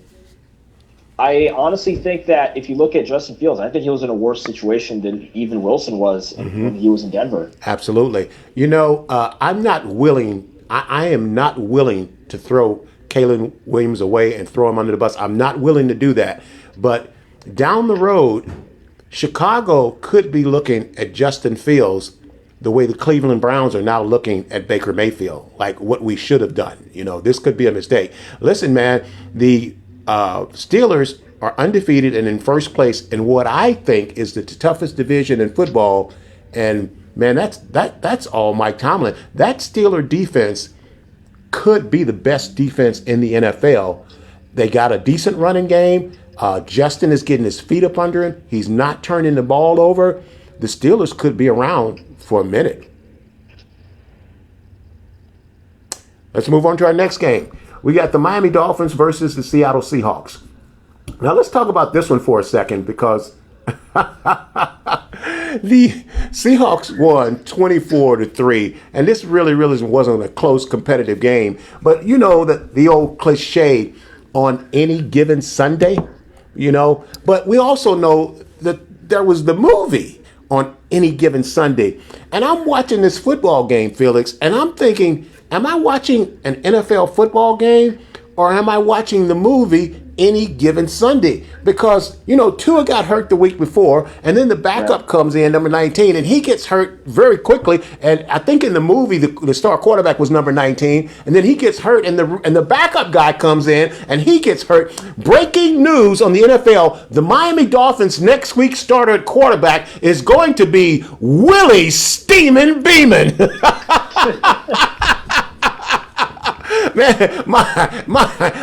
I honestly think that if you look at Justin Fields, I think he was in a worse situation than even Wilson was when he was in Denver. Absolutely. I'm not willing. I am not willing to throw Kalen Williams away and throw him under the bus. I'm not willing to do that. But down the road, Chicago could be looking at Justin Fields the way the Cleveland Browns are now looking at Baker Mayfield, like what we should have done. This could be a mistake. Listen, man, the Steelers are undefeated and in first place in what I think is the toughest division in football. And man, that's all Mike Tomlin. That Steeler defense could be the best defense in the NFL. They got a decent running game. Justin is getting his feet up under him. He's not turning the ball over. The Steelers could be around for a minute. Let's move on to our next game. We got the Miami Dolphins versus the Seattle Seahawks. Now let's talk about this one for a second, because the Seahawks won 24-3, and this really wasn't a close competitive game. But the old cliche, on any given Sunday, But we also know that there was the movie On Any Given Sunday, and I'm watching this football game, Felix, and I'm thinking, am I watching an NFL football game, or am I watching the movie Any Given Sunday? Because, Tua got hurt the week before, and then the backup comes in, number 19, and he gets hurt very quickly. And I think in the movie, the star quarterback was number 19, and then he gets hurt, and the backup guy comes in, and he gets hurt. Breaking news on the NFL, the Miami Dolphins' next week's starter at quarterback is going to be Willie Steamin' Beeman. Man,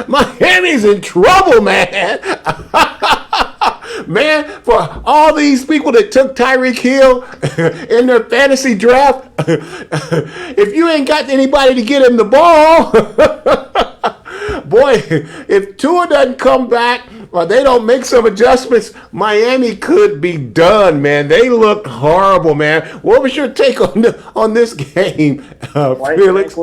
Miami's in trouble, man. Man, for all these people that took Tyreek Hill in their fantasy draft, if you ain't got anybody to get him the ball, boy, if Tua doesn't come back or they don't make some adjustments, Miami could be done, man. They look horrible, man. What was your take on this game, Felix?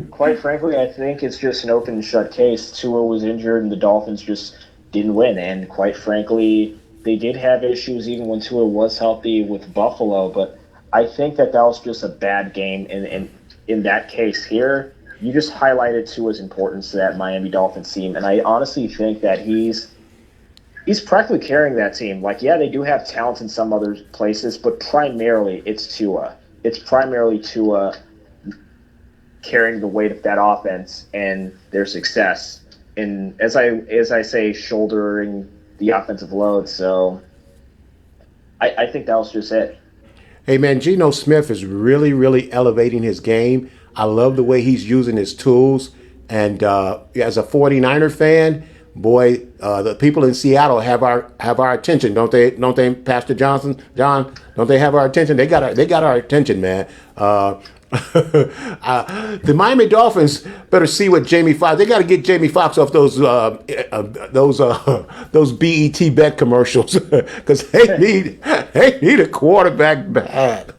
Quite frankly, I think it's just an open and shut case. Tua was injured and the Dolphins just didn't win. And quite frankly, they did have issues even when Tua was healthy with Buffalo. But I think that was just a bad game. And in that case here, you just highlighted Tua's importance to that Miami Dolphins team. And I honestly think that he's practically carrying that team. Like, yeah, they do have talent in some other places, but primarily it's Tua. It's primarily Tua carrying the weight of that offense and their success. And as I say, shouldering the offensive load. So I think that was just it. Hey, man, Geno Smith is really, really elevating his game. I love the way he's using his tools. And as a 49er fan, boy, the people in Seattle have our attention, don't they? Don't they, Pastor Johnson? John, don't they have our attention? They got our attention, man. The Miami Dolphins better see what Jamie Foxx. They got to get Jamie Foxx off those BET bet commercials because they need a quarterback bad.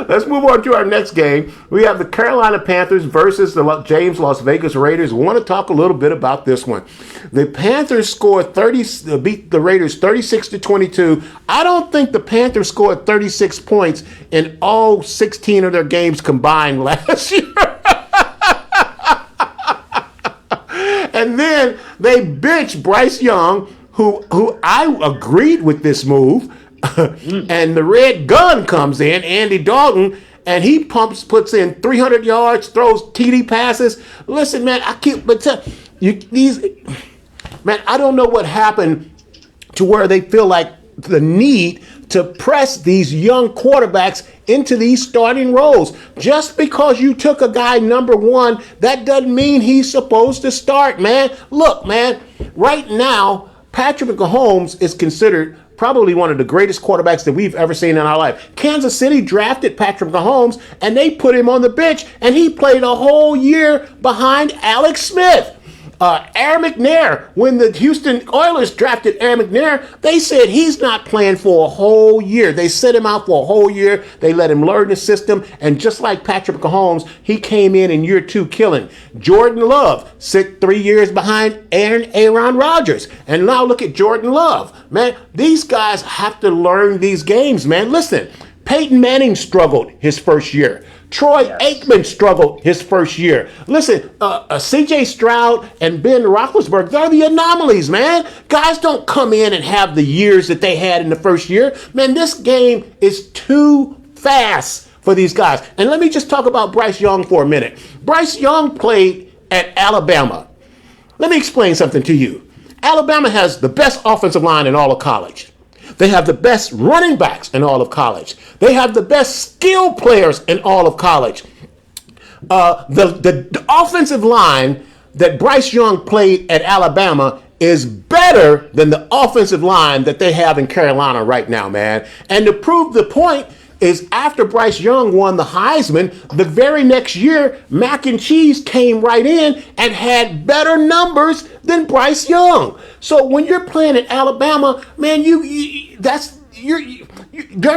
Let's move on to our next game. We have the Carolina Panthers versus the Las Vegas Raiders. We want to talk a little bit about this one. The Panthers scored beat the Raiders 36-22. I don't think the Panthers scored 36 points in all 16 of their games combined last year. And then they benched Bryce Young, who I agreed with this move. And the red gun comes in, Andy Dalton, and he puts in 300 yards, throws TD passes. Listen, man, I don't know what happened to where they feel like the need to press these young quarterbacks into these starting roles. Just because you took a guy number one, that doesn't mean he's supposed to start, man. Look, man, right now, Patrick Mahomes is considered probably one of the greatest quarterbacks that we've ever seen in our life. Kansas City drafted Patrick Mahomes, and they put him on the bench, and he played a whole year behind Alex Smith. Aaron McNair, when the Houston Oilers drafted Aaron McNair, they said he's not playing for a whole year. They set him out for a whole year. They let him learn the system. And just like Patrick Mahomes, he came in year two killing. Jordan Love sit 3 years behind Aaron Rodgers. And now look at Jordan Love. Man, these guys have to learn these games, man. Listen, Peyton Manning struggled his first year. Troy Aikman struggled his first year. Listen, C.J. Stroud and Ben Roethlisberger, they're the anomalies, man. Guys don't come in and have the years that they had in the first year. Man, this game is too fast for these guys. And let me just talk about Bryce Young for a minute. Bryce Young played at Alabama. Let me explain something to you. Alabama has the best offensive line in all of college. They have the best running backs in all of college. They have the best skill players in all of college. The offensive line that Bryce Young played at Alabama is better than the offensive line that they have in Carolina right now, man. And to prove the point is after Bryce Young won the Heisman, the very next year, Mac and Cheese came right in and had better numbers than Bryce Young. So when you're playing at Alabama, man, your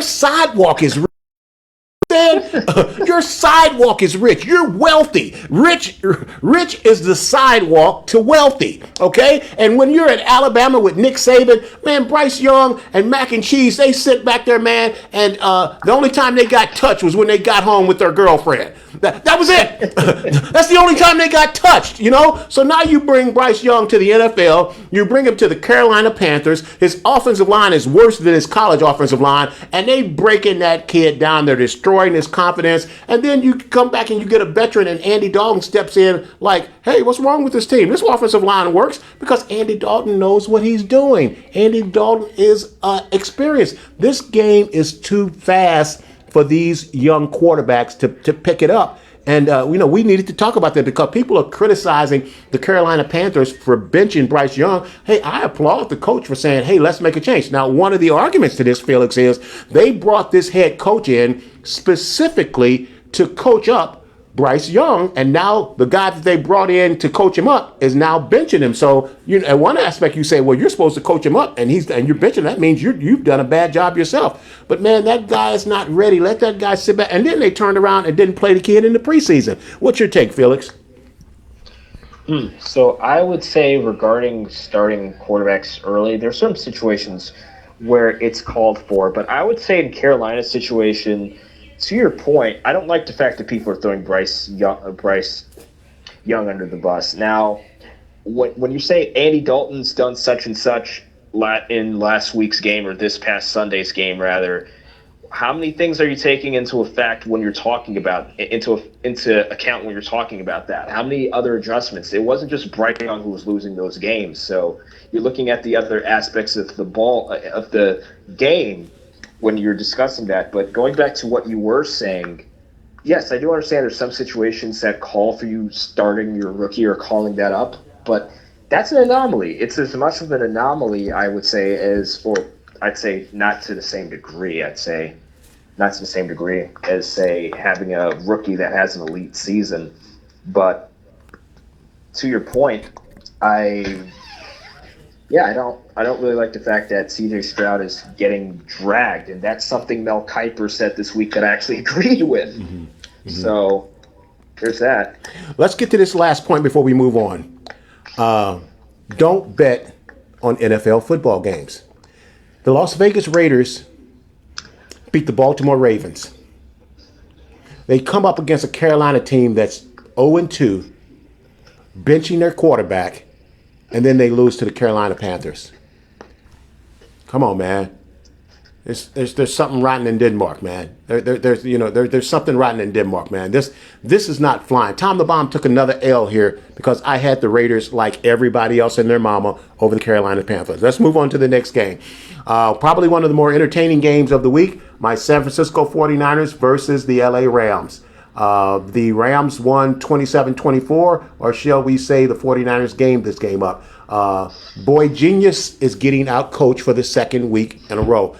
sidewalk is your sidewalk is rich. You're wealthy. Rich is the sidewalk to wealthy. Okay? And when you're at Alabama with Nick Saban, man, Bryce Young and Mac and Cheese, they sit back there, man, and the only time they got touched was when they got home with their girlfriend. That was it. That's the only time they got touched, you know? So now you bring Bryce Young to the NFL, you bring him to the Carolina Panthers, his offensive line is worse than his college offensive line, and they breaking that kid down, they're destroying his confidence, and then you come back and you get a veteran and Andy Dalton steps in like, hey, what's wrong with this team? This offensive line works because Andy Dalton knows what he's doing. Andy Dalton is experienced. This game is too fast for these young quarterbacks to pick it up. And, we needed to talk about that because people are criticizing the Carolina Panthers for benching Bryce Young. Hey, I applaud the coach for saying, hey, let's make a change. Now, one of the arguments to this, Felix, is they brought this head coach in specifically to coach up Bryce Young, and now the guy that they brought in to coach him up is now benching him. So, at one aspect, you say, well, you're supposed to coach him up, and you're benching. That means you've done a bad job yourself. But man, that guy is not ready. Let that guy sit back. And then they turned around and didn't play the kid in the preseason. What's your take, Felix? So I would say regarding starting quarterbacks early, there's some situations where it's called for, but I would say in Carolina's situation, to your point, I don't like the fact that people are throwing Bryce Young under the bus. Now, when you say Andy Dalton's done such and such in last week's game, or this past Sunday's game rather, how many things are you taking into effect when you're talking about into account when you're talking about that? How many other adjustments? It wasn't just Bryce Young who was losing those games. So you're looking at the other aspects of the game when you're discussing that. But going back to what you were saying, yes, I do understand there's some situations that call for you starting your rookie or calling that up, but that's an anomaly. It's as much of an anomaly, I would say, I'd say not to the same degree. I'd say not to the same degree as, say, having a rookie that has an elite season. But to your point, I don't really like the fact that C.J. Stroud is getting dragged, and that's something Mel Kiper said this week that I actually agreed with. So there's that. Let's get to this last point before we move on. Don't bet on NFL football games. The Las Vegas Raiders beat the Baltimore Ravens. They come up against a Carolina team that's 0-2, benching their quarterback, and then they lose to the Carolina Panthers. Come on, man. There's something rotten in Denmark, man. There's something rotten in Denmark, man. This is not flying. Tom the Bomb took another L here because I had the Raiders, like everybody else and their mama, over the Carolina Panthers. Let's move on to the next game. Probably one of the more entertaining games of the week. My San Francisco 49ers versus the LA Rams. The Rams won 27-24, or shall we say the 49ers gamed this game up. Boy Genius is getting out coached for the second week in a row.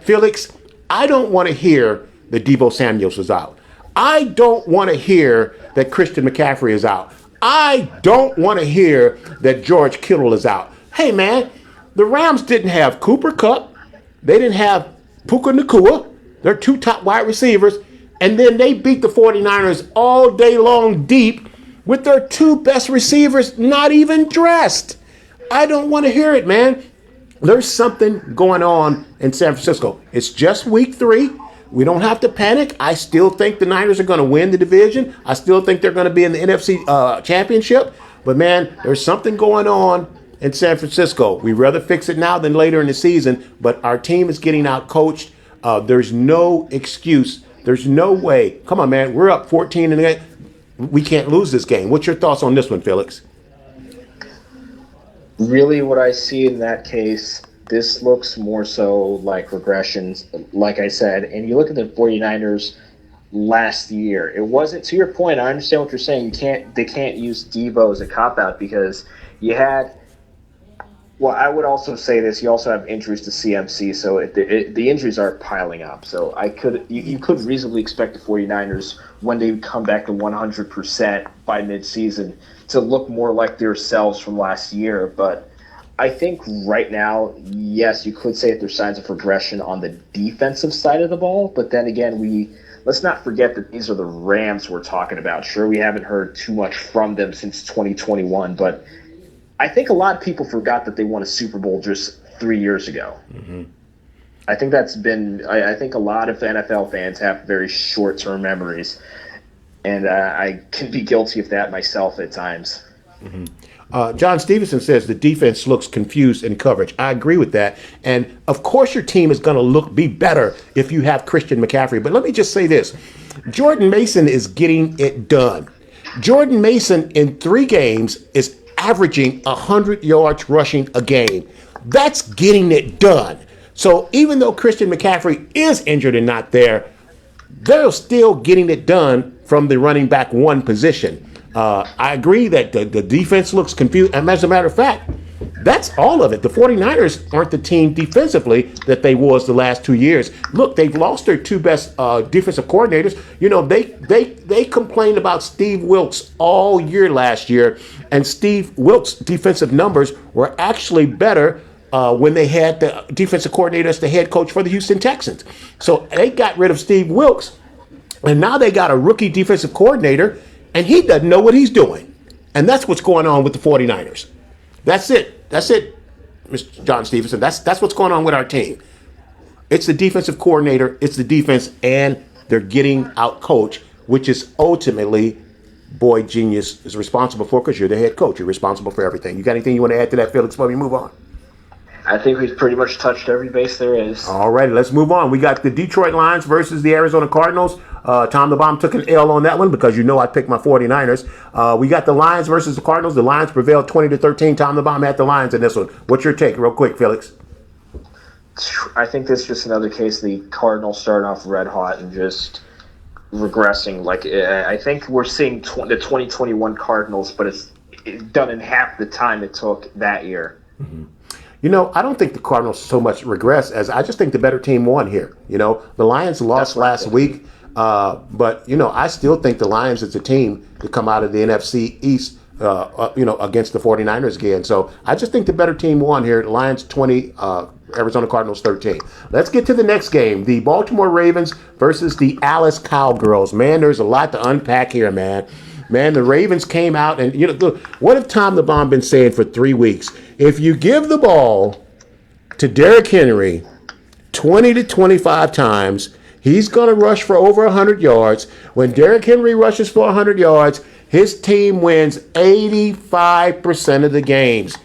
Felix, I don't want to hear that Deebo Samuels is out. I don't want to hear that Christian McCaffrey is out. I don't want to hear that George Kittle is out. Hey, man, the Rams didn't have Cooper Kupp. They didn't have Puka Nacua. They're two top wide receivers. And then they beat the 49ers all day long deep with their two best receivers not even dressed. I don't want to hear it, man. There's something going on in San Francisco. It's just week 3. We don't have to panic. I still think the Niners are going to win the division. I still think they're going to be in the NFC championship. But, man, there's something going on in San Francisco. We'd rather fix it now than later in the season. But our team is getting out coached. There's no excuse. There's no way. Come on, man. We're up 14 in the game. We can't lose this game. What's your thoughts on this one, Felix? Really, what I see in that case, this looks more so like regressions, like I said. And you look at the 49ers last year. It wasn't, to your point, I understand what you're saying. They can't use Deebo as a cop-out because you had, well, I would also say this, you also have injuries to CMC, so the injuries are piling up. So you could reasonably expect the 49ers, when they come back to 100% by midseason, to look more like themselves from last year. But I think right now, yes, you could say that there's signs of progression on the defensive side of the ball. But then again, let's not forget that these are the Rams we're talking about. Sure, we haven't heard too much from them since 2021, but I think a lot of people forgot that they won a Super Bowl just 3 years ago. Mm-hmm. I think I think a lot of NFL fans have very short-term memories. And I can be guilty of that myself at times. Mm-hmm. John Stevenson says the defense looks confused in coverage. I agree with that. And, of course, your team is going to be better if you have Christian McCaffrey. But let me just say this. Jordan Mason is getting it done. Jordan Mason in 3 games is averaging 100 yards rushing a game. That's getting it done. So even though Christian McCaffrey is injured and not there, they're still getting it done from the running back one position. I agree that the defense looks confused. And as a matter of fact, that's all of it. The 49ers aren't the team defensively that they was the last 2 years. Look, they've lost their two best defensive coordinators. You know, they complained about Steve Wilks all year last year, and Steve Wilks' defensive numbers were actually better when they had the defensive coordinator as the head coach for the Houston Texans. So they got rid of Steve Wilks, and now they got a rookie defensive coordinator, and he doesn't know what he's doing. And that's what's going on with the 49ers. That's it, Mr. John Stevenson. That's what's going on with our team. It's the defensive coordinator, it's the defense, and they're getting out coached, which is ultimately Boyd Genius is responsible for, because you're the head coach. You're responsible for everything. You got anything you want to add to that, Felix, before we move on? I think we've pretty much touched every base there is. All right, let's move on. We got the Detroit Lions versus the Arizona Cardinals. Tom the Bomb took an L on that one because you know I picked my 49ers. We got the Lions versus the Cardinals. The Lions prevailed 20-13. Tom the Bomb had the Lions in this one. What's your take, real quick, Felix? I think this is just another case of the Cardinals starting off red hot and just regressing. Like, I think we're seeing the 2021 Cardinals, but it's done in half the time it took that year. Mm-hmm. You know, I don't think the Cardinals so much regress as I just think the better team won here. You know, the Lions lost last week, but, you know, I still think the Lions as a team to come out of the NFC East, against the 49ers again. So I just think the better team won here. Lions 20, Arizona Cardinals 13. Let's get to the next game. The Baltimore Ravens versus the Dallas Cowgirls. Man, there's a lot to unpack here, man. Man, the Ravens came out and, you know, look, what have Tom the Bomb been saying for 3 weeks? If you give the ball to Derrick Henry 20 to 25 times, he's going to rush for over 100 yards. When Derrick Henry rushes for 100 yards, his team wins 85% of the games.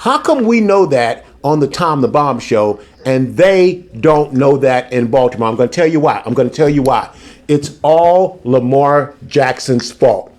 How come we know that on the Tom the Bomb show and they don't know that in Baltimore? I'm going to tell you why. It's all Lamar Jackson's fault.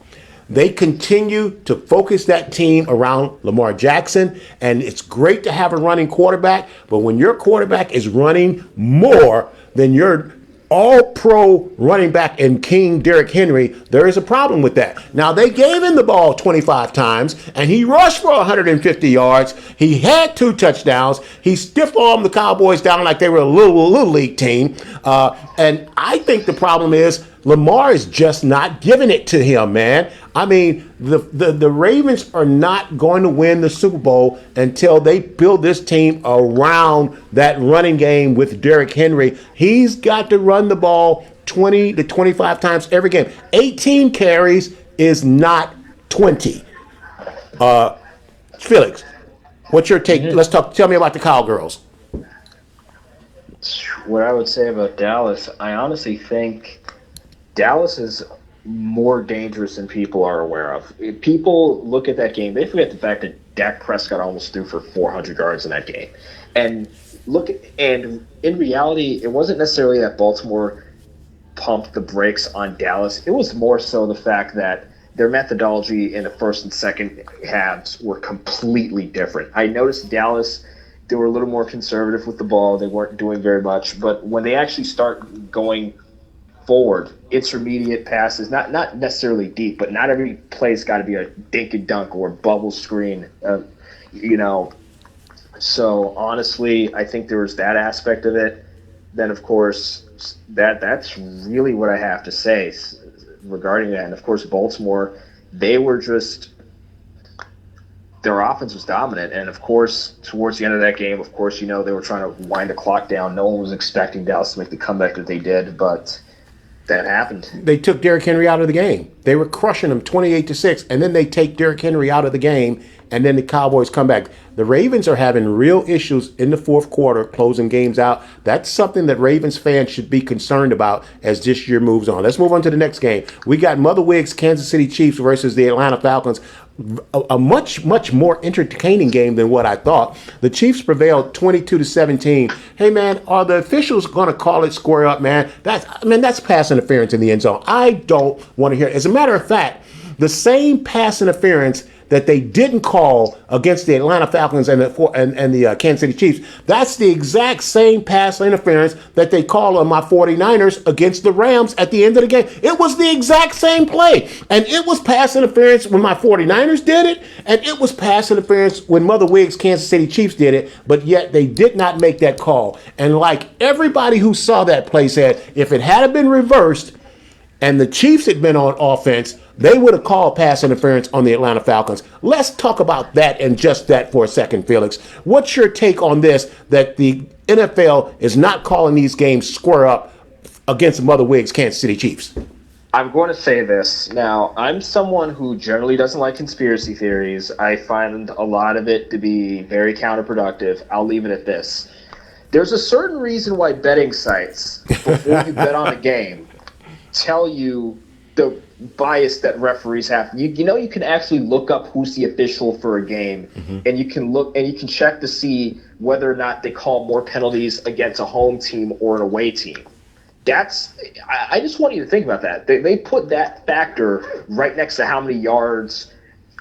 They continue to focus that team around Lamar Jackson, and it's great to have a running quarterback, but when your quarterback is running more than your all-pro running back and king Derrick Henry, there is a problem with that. Now, they gave him the ball 25 times, and he rushed for 150 yards. He had 2 touchdowns. He stiff-armed the Cowboys down like they were a little league team. And I think the problem is Lamar is just not giving it to him, man. I mean, the Ravens are not going to win the Super Bowl until they build this team around that running game with Derrick Henry. He's got to run the ball 20 to 25 times every game. 18 carries is not 20. Felix, what's your take? Mm-hmm. Tell me about the Cowgirls. What I would say about Dallas, I honestly think Dallas is more dangerous than people are aware of. If people look at that game, they forget the fact that Dak Prescott almost threw for 400 yards in that game. And in reality, it wasn't necessarily that Baltimore pumped the brakes on Dallas. It was more so the fact that their methodology in the first and second halves were completely different. I noticed Dallas, they were a little more conservative with the ball. They weren't doing very much. But when they actually start going forward, intermediate passes, not necessarily deep, but not every play's got to be a dink and dunk or bubble screen, So honestly, I think there was that aspect of it. Then, of course, that's really what I have to say regarding that. And, of course, Baltimore, their offense was dominant. And, of course, towards the end of that game, of course, they were trying to wind the clock down. No one was expecting Dallas to make the comeback that they did, but that happened. They took Derrick Henry out of the game. They were crushing him 28-6, and then they take Derrick Henry out of the game, and then the Cowboys come back. The Ravens are having real issues in the fourth quarter, closing games out. That's something that Ravens fans should be concerned about as this year moves on. Let's move on to the next game. We got Mother Wiggs Kansas City Chiefs versus the Atlanta Falcons. A much, much more entertaining game than what I thought. The Chiefs prevailed 22-17. Hey, man, are the officials going to call it square up, man? That's pass interference in the end zone. I don't want to hear it. As a matter of fact, the same pass interference that they didn't call against the Atlanta Falcons and the Kansas City Chiefs, that's the exact same pass interference that they called on my 49ers against the Rams at the end of the game. It was the exact same play. And it was pass interference when my 49ers did it, and it was pass interference when Mother Wiggs Kansas City Chiefs did it, but yet they did not make that call. And like everybody who saw that play said, if it had been reversed and the Chiefs had been on offense, they would have called pass interference on the Atlanta Falcons. Let's talk about that and just that for a second, Felix. What's your take on this, that the NFL is not calling these games square up against Mother Wiggs Kansas City Chiefs? I'm going to say this. Now, I'm someone who generally doesn't like conspiracy theories. I find a lot of it to be very counterproductive. I'll leave it at this. There's a certain reason why betting sites, before you bet on a game, tell you the bias that referees have. You know, you can actually look up who's the official for a game, and you can look and you can check to see whether or not they call more penalties against a home team or an away team. I just want you to think about that. They put that factor right next to how many yards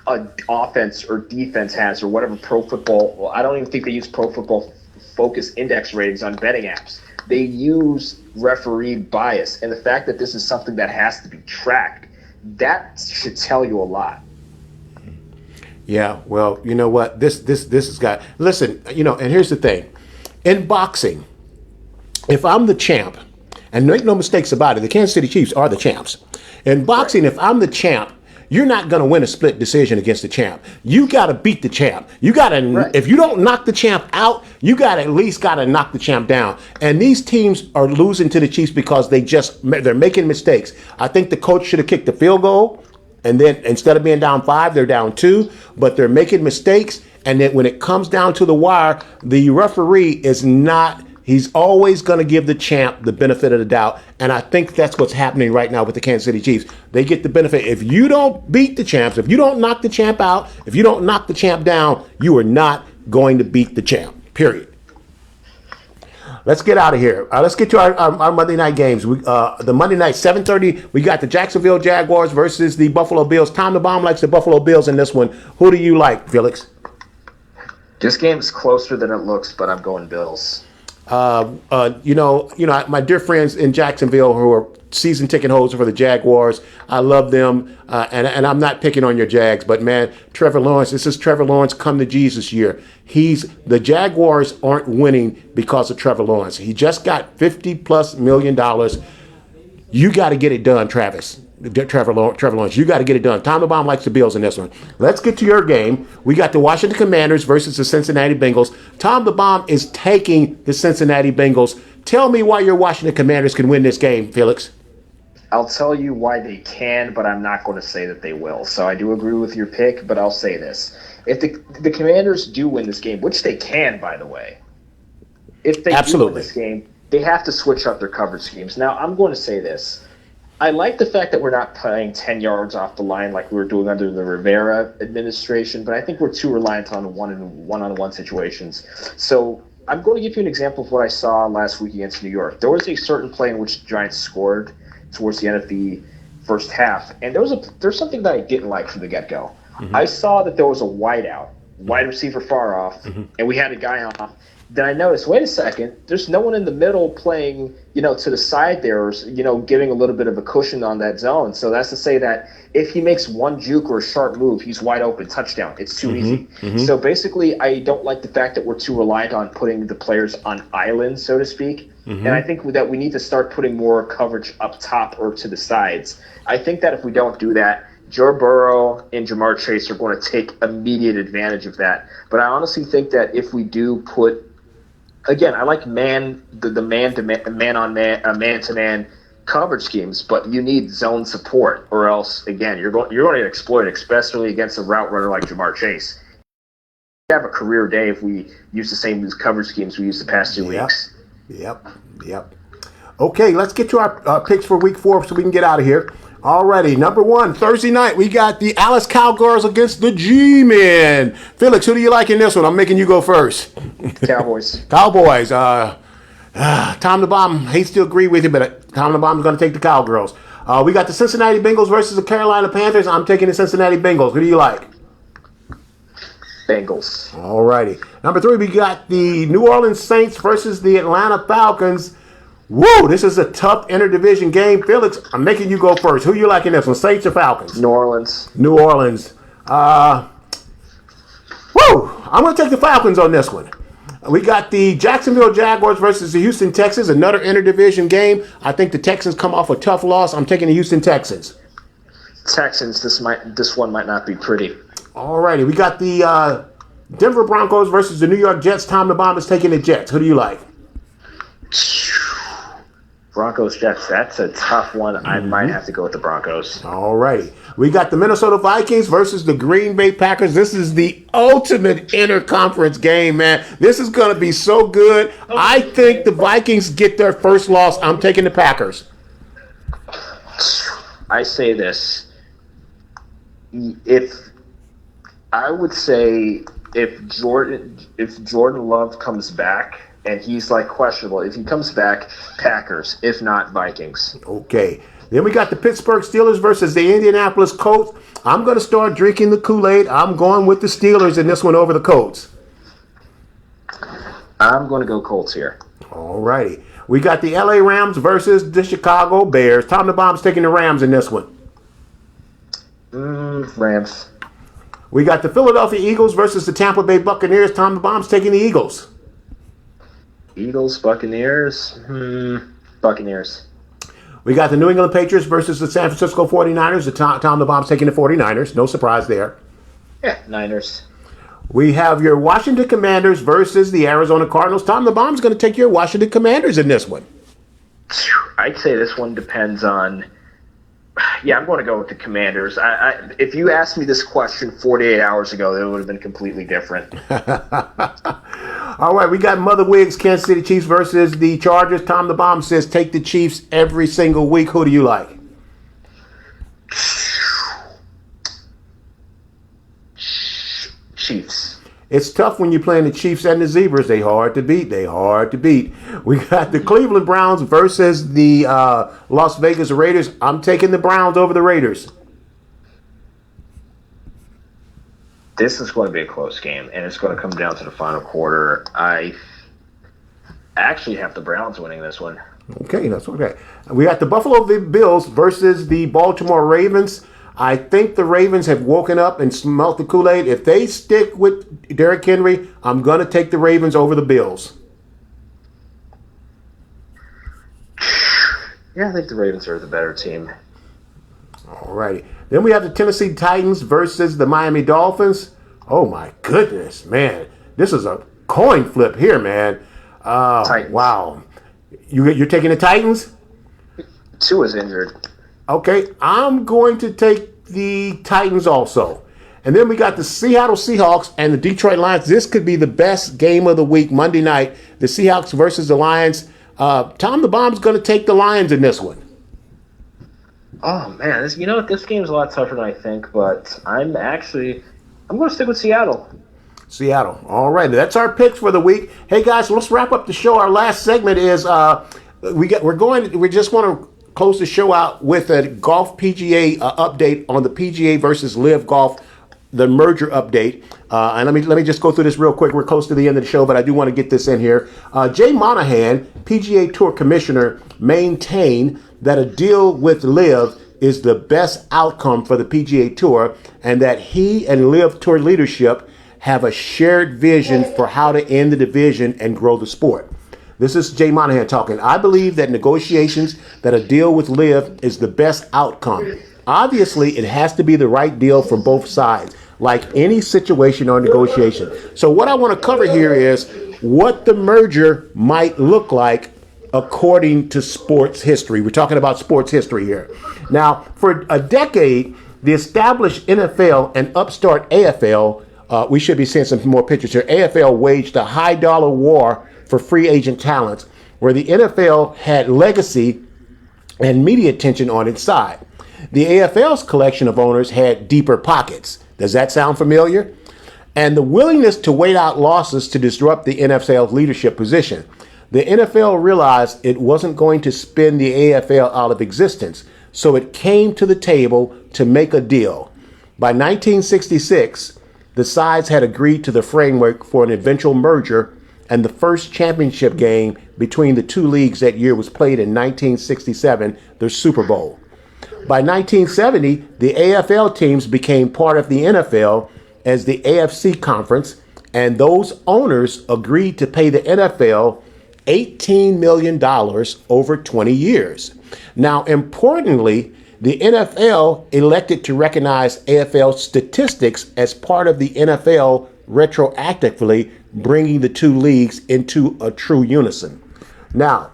an offense or defense has, or whatever Pro Football. Well, I don't even think they use Pro Football Focus index ratings on betting apps. They use referee bias, and the fact that this is something that has to be tracked, that should tell you a lot. Yeah, well, you know what? This has got. Listen, you know, and here's the thing: in boxing, if I'm the champ, and make no mistakes about it, the Kansas City Chiefs are the champs. In boxing, if I'm the champ, you're not going to win a split decision against the champ. You got to beat the champ. You got to, if you don't knock the champ out, you got to at least got to knock the champ down. And these teams are losing to the Chiefs because they're making mistakes. I think the coach should have kicked the field goal, and then instead of being down 5, they're down 2. But they're making mistakes, and then when it comes down to the wire, the referee is not. He's always going to give the champ the benefit of the doubt. And I think that's what's happening right now with the Kansas City Chiefs. They get the benefit. If you don't beat the champs, if you don't knock the champ out, if you don't knock the champ down, you are not going to beat the champ, period. Let's get out of here. Let's get to our Monday night games. The Monday night, 7:30, we got the Jacksonville Jaguars versus the Buffalo Bills. Tom the Bomb likes the Buffalo Bills in this one. Who do you like, Felix? This game's closer than it looks, but I'm going Bills. You know, my dear friends in Jacksonville who are season ticket holders for the Jaguars, I love them, and I'm not picking on your Jags, but man, Trevor Lawrence, this is Trevor Lawrence come to Jesus year. The Jaguars aren't winning because of Trevor Lawrence. He just got $50+ million. You got to get it done, Trevor Lawrence. You got to get it done. Tom the Bomb likes the Bills in this one. Let's get to your game. We got the Washington Commanders versus the Cincinnati Bengals. Tom the Bomb is taking the Cincinnati Bengals. Tell me why your Washington Commanders can win this game, Felix. I'll tell you why they can, but I'm not going to say that they will. So I do agree with your pick, but I'll say this. If the Commanders do win this game, which they can, by the way, if they do win this game, they have to switch up their coverage schemes. Now, I'm going to say this. I like the fact that we're not playing 10 yards off the line like we were doing under the Rivera administration, but I think we're too reliant on one-on-one situations. So I'm going to give you an example of what I saw last week against New York. There was a certain play in which the Giants scored towards the end of the first half, and there's something that I didn't like from the get-go. Mm-hmm. I saw that there was a wide receiver far off, and we had a guy on. Then I noticed, wait a second, there's no one in the middle playing, to the side there, or, giving a little bit of a cushion on that zone. So that's to say that if he makes one juke or a sharp move, he's wide open, touchdown. It's too easy. Mm-hmm. So basically, I don't like the fact that we're too reliant on putting the players on islands, so to speak. Mm-hmm. And I think that we need to start putting more coverage up top or to the sides. I think that if we don't do that, Joe Burrow and Jamar Chase are going to take immediate advantage of that. But I honestly think that if we do put, again, I like man-to-man coverage schemes, but you need zone support, or else, again, you're going to exploit it, especially against a route runner like Jamar Chase. We have a career day if we use the same coverage schemes we used the past 2 weeks. Yep. Okay, let's get to our picks for Week 4 so we can get out of here. Alrighty, number 1, Thursday night, we got the Dallas Cowgirls against the G-Men. Felix, who do you like in this one? I'm making you go first. Cowboys. Tom the Bomb hates to agree with you, but Tom the Bomb is going to take the Cowgirls. We got the Cincinnati Bengals versus the Carolina Panthers. I'm taking the Cincinnati Bengals. Who do you like? Bengals. All righty. Number 3, we got the New Orleans Saints versus the Atlanta Falcons. Woo, this is a tough interdivision game. Felix, I'm making you go first. Who you like in this one, Saints or Falcons? New Orleans. New Orleans. I'm going to take the Falcons on this one. We got the Jacksonville Jaguars versus the Houston Texans, another interdivision game. I think the Texans come off a tough loss. I'm taking the Houston Texans. Texans, this one might not be pretty. All righty. We got the Denver Broncos versus the New York Jets. Tom the Bomb is taking the Jets. Who do you like? Broncos, Jets, that's a tough one. I might have to go with the Broncos. All righty. We got the Minnesota Vikings versus the Green Bay Packers. This is the ultimate interconference game, man. This is going to be so good. I think the Vikings get their first loss. I'm taking the Packers. I say this. If Jordan Love comes back, and he's like questionable. If he comes back, Packers. If not, Vikings. Okay. Then we got the Pittsburgh Steelers versus the Indianapolis Colts. I'm going to start drinking the Kool-Aid. I'm going with the Steelers in this one over the Colts. I'm going to go Colts here. All righty. We got the LA Rams versus the Chicago Bears. Tom the Bomb's taking the Rams in this one. Rams. We got the Philadelphia Eagles versus the Tampa Bay Buccaneers. Tom the Bomb's taking the Eagles. Eagles, Buccaneers. Buccaneers. We got the New England Patriots versus the San Francisco 49ers. Tom the Bomb's taking the 49ers. No surprise there. Yeah, Niners. We have your Washington Commanders versus the Arizona Cardinals. Tom the Bomb's going to take your Washington Commanders in this one. I'd say this one depends on... Yeah, I'm going to go with the Commanders. If you asked me this question 48 hours ago, it would have been completely different. All right, we got Mother Wiggs, Kansas City Chiefs versus the Chargers. Tom the Bomb says take the Chiefs every single week. Who do you like? Chiefs. It's tough when you're playing the Chiefs and the Zebras. They hard to beat. We got the Cleveland Browns versus the Las Vegas Raiders. I'm taking the Browns over the Raiders. This is going to be a close game, and it's going to come down to the final quarter. I actually have the Browns winning this one. Okay, that's okay. We got the Buffalo Bills versus the Baltimore Ravens. I think the Ravens have woken up and smelt the Kool-Aid. If they stick with Derrick Henry, I'm going to take the Ravens over the Bills. Yeah, I think the Ravens are the better team. All righty. Then we have the Tennessee Titans versus the Miami Dolphins. Oh, my goodness, man. This is a coin flip here, man. Titans. Wow. You're taking the Titans? Tua's injured. Okay, I'm going to take the Titans also. And then we got the Seattle Seahawks and the Detroit Lions. This could be the best game of the week, Monday night. The Seahawks versus the Lions. Tom the Bomb's going to take the Lions in this one. Oh, man. This game's a lot tougher than I think, but I'm going to stick with Seattle. Seattle. All right, that's our picks for the week. Hey, guys, let's wrap up the show. Our last segment is we just want to close the show out with a golf PGA update on the PGA versus Live Golf, the merger update. And let me just go through this real quick. We're close to the end of the show, but I do want to get this in here. Jay Monahan, PGA Tour Commissioner, maintained that a deal with Live is the best outcome for the PGA Tour, and that he and Live Tour leadership have a shared vision for how to end the division and grow the sport. This is Jay Monahan talking. I believe that negotiations, that a deal with Live is the best outcome. Obviously, it has to be the right deal for both sides, like any situation or negotiation. So what I want to cover here is what the merger might look like according to sports history. We're talking about sports history here. Now, for a decade, the established NFL and upstart AFL, we should be seeing some more pictures here. AFL waged a high dollar war for free agent talent, where the NFL had legacy and media attention on its side. The AFL's collection of owners had deeper pockets. Does that sound familiar? And the willingness to wait out losses to disrupt the NFL's leadership position. The NFL realized it wasn't going to spin the AFL out of existence, so it came to the table to make a deal. By 1966, the sides had agreed to the framework for an eventual merger, and the first championship game between the two leagues that year was played in 1967, the Super Bowl. By 1970, the AFL teams became part of the NFL as the AFC Conference, and those owners agreed to pay the NFL $18 million over 20 years. Now, importantly, the NFL elected to recognize AFL statistics as part of the NFL retroactively, bringing the two leagues into a true unison. Now,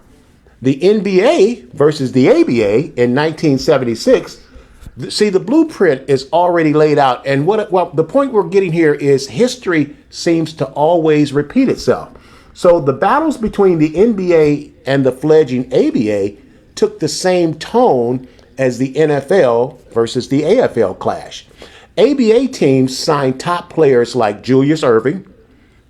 the NBA versus the ABA in 1976, see, the blueprint is already laid out. And the point we're getting here is history seems to always repeat itself. So the battles between the NBA and the fledgling ABA took the same tone as the NFL versus the AFL clash. ABA teams signed top players like Julius Erving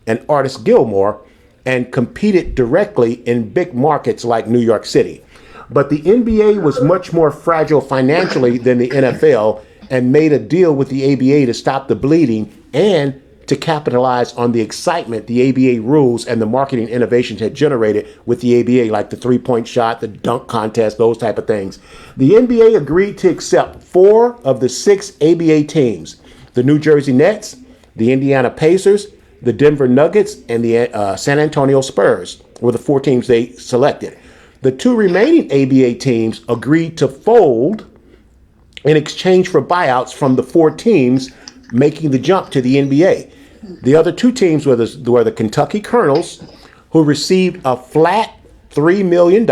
and Artis Gilmore and competed directly in big markets like New York City. But the NBA was much more fragile financially than the NFL and made a deal with the ABA to stop the bleeding and to capitalize on the excitement the ABA rules and the marketing innovations had generated with the ABA, like the three-point shot, the dunk contest, those type of things. The NBA agreed to accept 4 of the 6 ABA teams: the New Jersey Nets, the Indiana Pacers, the Denver Nuggets, and the San Antonio Spurs were the 4 teams they selected. The 2 remaining ABA teams agreed to fold in exchange for buyouts from the 4 teams making the jump to the NBA. The other 2 teams were the Kentucky Colonels, who received a flat $3 million,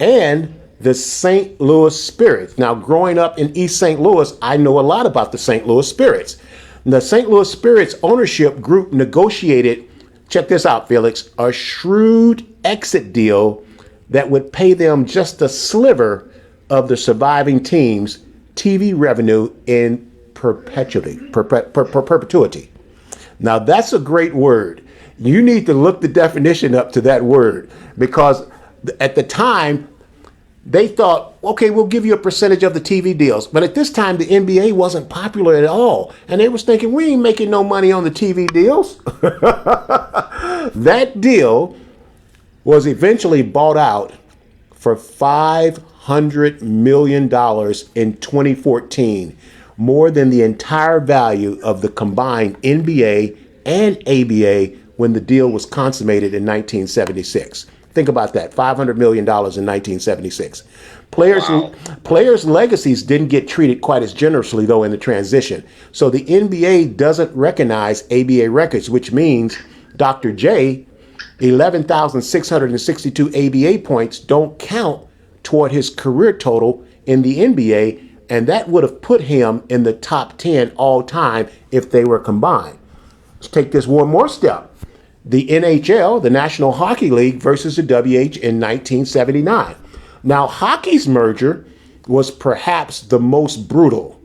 and the St. Louis Spirits. Now, growing up in East St. Louis, I know a lot about the St. Louis Spirits. The St. Louis Spirits ownership group negotiated, check this out, Felix, a shrewd exit deal that would pay them just a sliver of the surviving team's TV revenue in perpetuity. Now, that's a great word. You need to look the definition up to that word, because at the time, they thought, okay, we'll give you a percentage of the TV deals. But at this time, the NBA wasn't popular at all. And they was thinking, we ain't making no money on the TV deals. That deal was eventually bought out for $500 million in 2014, more than the entire value of the combined NBA and ABA when the deal was consummated in 1976. Think about that, $500 million in 1976. Players' legacies didn't get treated quite as generously, though, in the transition. So the NBA doesn't recognize ABA records, which means Dr. J, 11,662 ABA points don't count toward his career total in the NBA, and that would have put him in the top 10 all time if they were combined. Let's take this one more step. The NHL, the National Hockey League, versus the WH in 1979. Now, hockey's merger was perhaps the most brutal.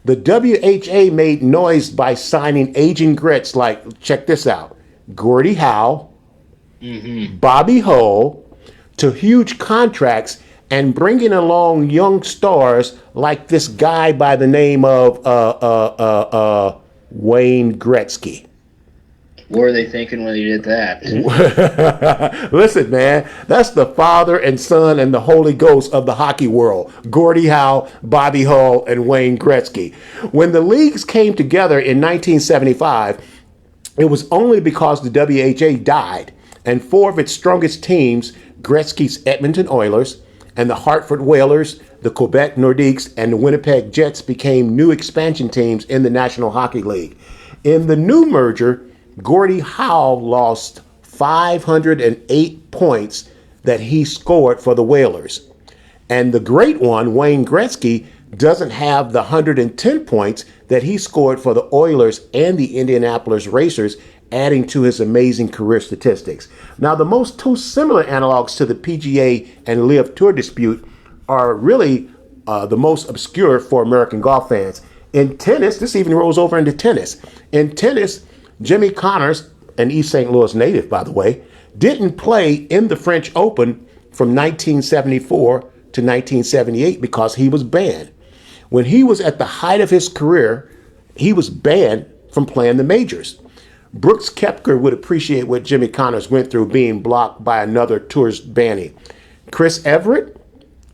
The WHA made noise by signing aging greats like, check this out, Gordie Howe, Bobby Hull, to huge contracts and bringing along young stars like this guy by the name of Wayne Gretzky. What were they thinking when they did that? Listen, man, that's the Father and Son and the Holy Ghost of the hockey world. Gordie Howe, Bobby Hull, and Wayne Gretzky. When the leagues came together in 1975, it was only because the WHA died, and 4 of its strongest teams, Gretzky's Edmonton Oilers and the Hartford Whalers, the Quebec Nordiques, and the Winnipeg Jets, became new expansion teams in the National Hockey League. In the new merger, Gordie Howe lost 508 points that he scored for the Whalers. And the great one, Wayne Gretzky, doesn't have the 110 points that he scored for the Oilers and the Indianapolis Racers, adding to his amazing career statistics. Now, the most 2 similar analogs to the PGA and LIV Tour dispute are really the most obscure for American golf fans. In tennis, this even rolls over into tennis. In tennis, Jimmy Connors, an East St. Louis native, by the way, didn't play in the French Open from 1974 to 1978 because he was banned. When he was at the height of his career, he was banned from playing the majors. Brooks Koepka would appreciate what Jimmy Connors went through being blocked by another tourist banny. Chris Everett,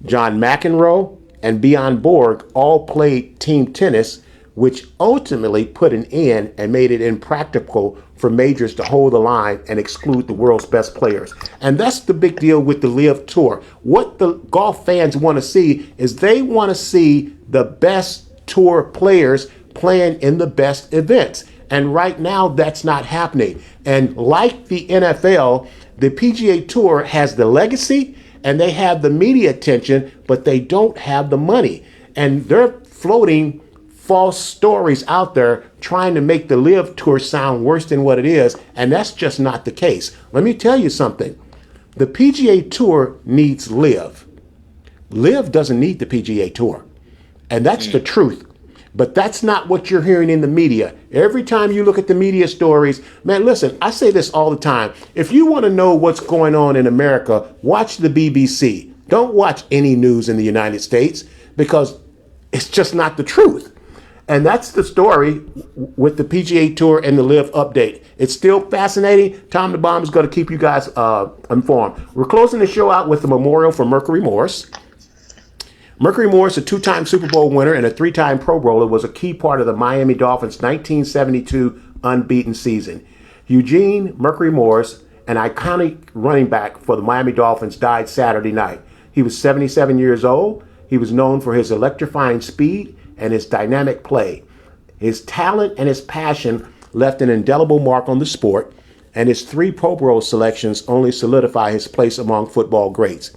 John McEnroe, and Bjorn Borg all played team tennis, which ultimately put an end and made it impractical for majors to hold the line and exclude the world's best players. And that's the big deal with the LIV Tour. What the golf fans want to see is they want to see the best tour players playing in the best events. And right now, that's not happening. And like the NFL, the PGA Tour has the legacy and they have the media attention, but they don't have the money. And they're floating false stories out there trying to make the LIV Tour sound worse than what it is, and that's just not the case. Let me tell you something. The PGA Tour needs LIV. LIV doesn't need the PGA Tour, and that's the truth. But that's not what you're hearing in the media. Every time you look at the media stories, man, listen, I say this all the time. If you want to know what's going on in America, watch the BBC. Don't watch any news in the United States because it's just not the truth. And that's the story with the PGA Tour and the LIV update. It's still fascinating. Tom the Bomb is going to keep you guys informed. We're closing the show out with a memorial for Mercury Morris. Mercury Morris, a two-time Super Bowl winner and a three-time Pro Bowler, was a key part of the Miami Dolphins' 1972 unbeaten season. Eugene Mercury Morris, an iconic running back for the Miami Dolphins, died Saturday night. He was 77 years old. He was known for his electrifying speed and his dynamic play. His talent and his passion left an indelible mark on the sport, and his 3 Pro Bowl selections only solidify his place among football greats.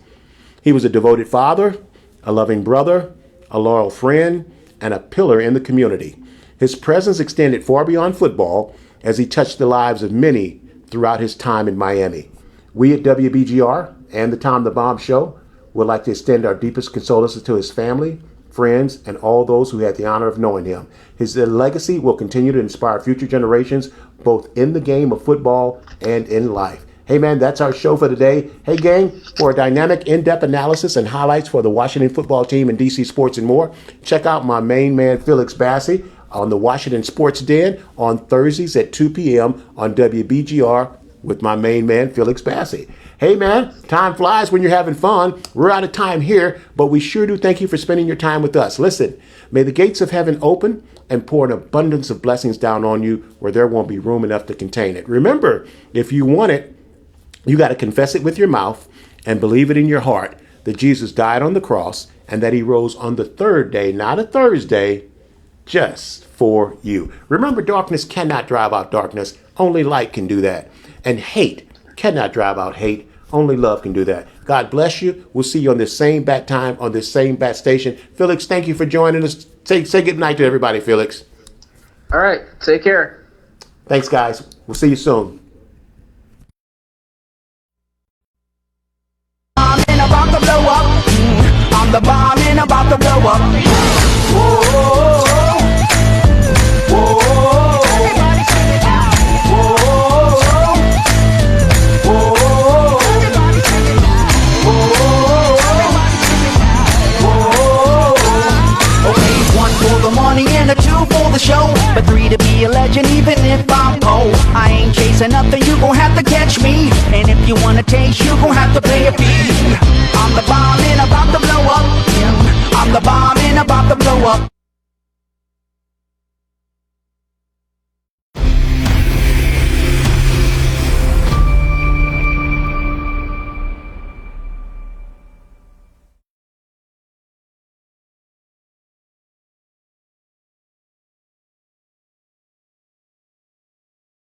He was a devoted father, a loving brother, a loyal friend, and a pillar in the community. His presence extended far beyond football as he touched the lives of many throughout his time in Miami. We at WBGR and the Tom the Bomb Show would like to extend our deepest condolences to his family, friends, and all those who had the honor of knowing him. His legacy will continue to inspire future generations, both in the game of football and in life. Hey, man, that's our show for today. Hey, gang, for a dynamic, in-depth analysis and highlights for the Washington football team and DC sports and more, check out my main man, Felix Bassey, on the Washington Sports Den on Thursdays at 2 p.m. on WBGR with my main man, Felix Bassey. Hey, man, time flies when you're having fun. We're out of time here, but we sure do thank you for spending your time with us. Listen, may the gates of heaven open and pour an abundance of blessings down on you where there won't be room enough to contain it. Remember, if you want it, you got to confess it with your mouth and believe it in your heart that Jesus died on the cross and that he rose on the 3rd day, not a Thursday, just for you. Remember, darkness cannot drive out darkness. Only light can do that. And hate cannot drive out hate. Only love can do that. God bless you. We'll see you on this same bat time, on this same bat station. Felix, thank you for joining us. Say good night to everybody, Felix. All right. Take care. Thanks, guys. We'll see you soon. About to blow up. I'm the bomb and about to blow up. Whoa, whoa, everybody sing it now. Whoa, whoa, everybody sing it now. Whoa, everybody sing it now. Whoa. Okay, 1 for the morning and a 2 for the show, but 3 to be a legend even if I'm cold. I ain't chasing nothing, you gon' have to catch me. And if you wanna taste, you gon' have to pay a fee. I'm the bomb and about to blow up. I'm the bomb and about to blow up.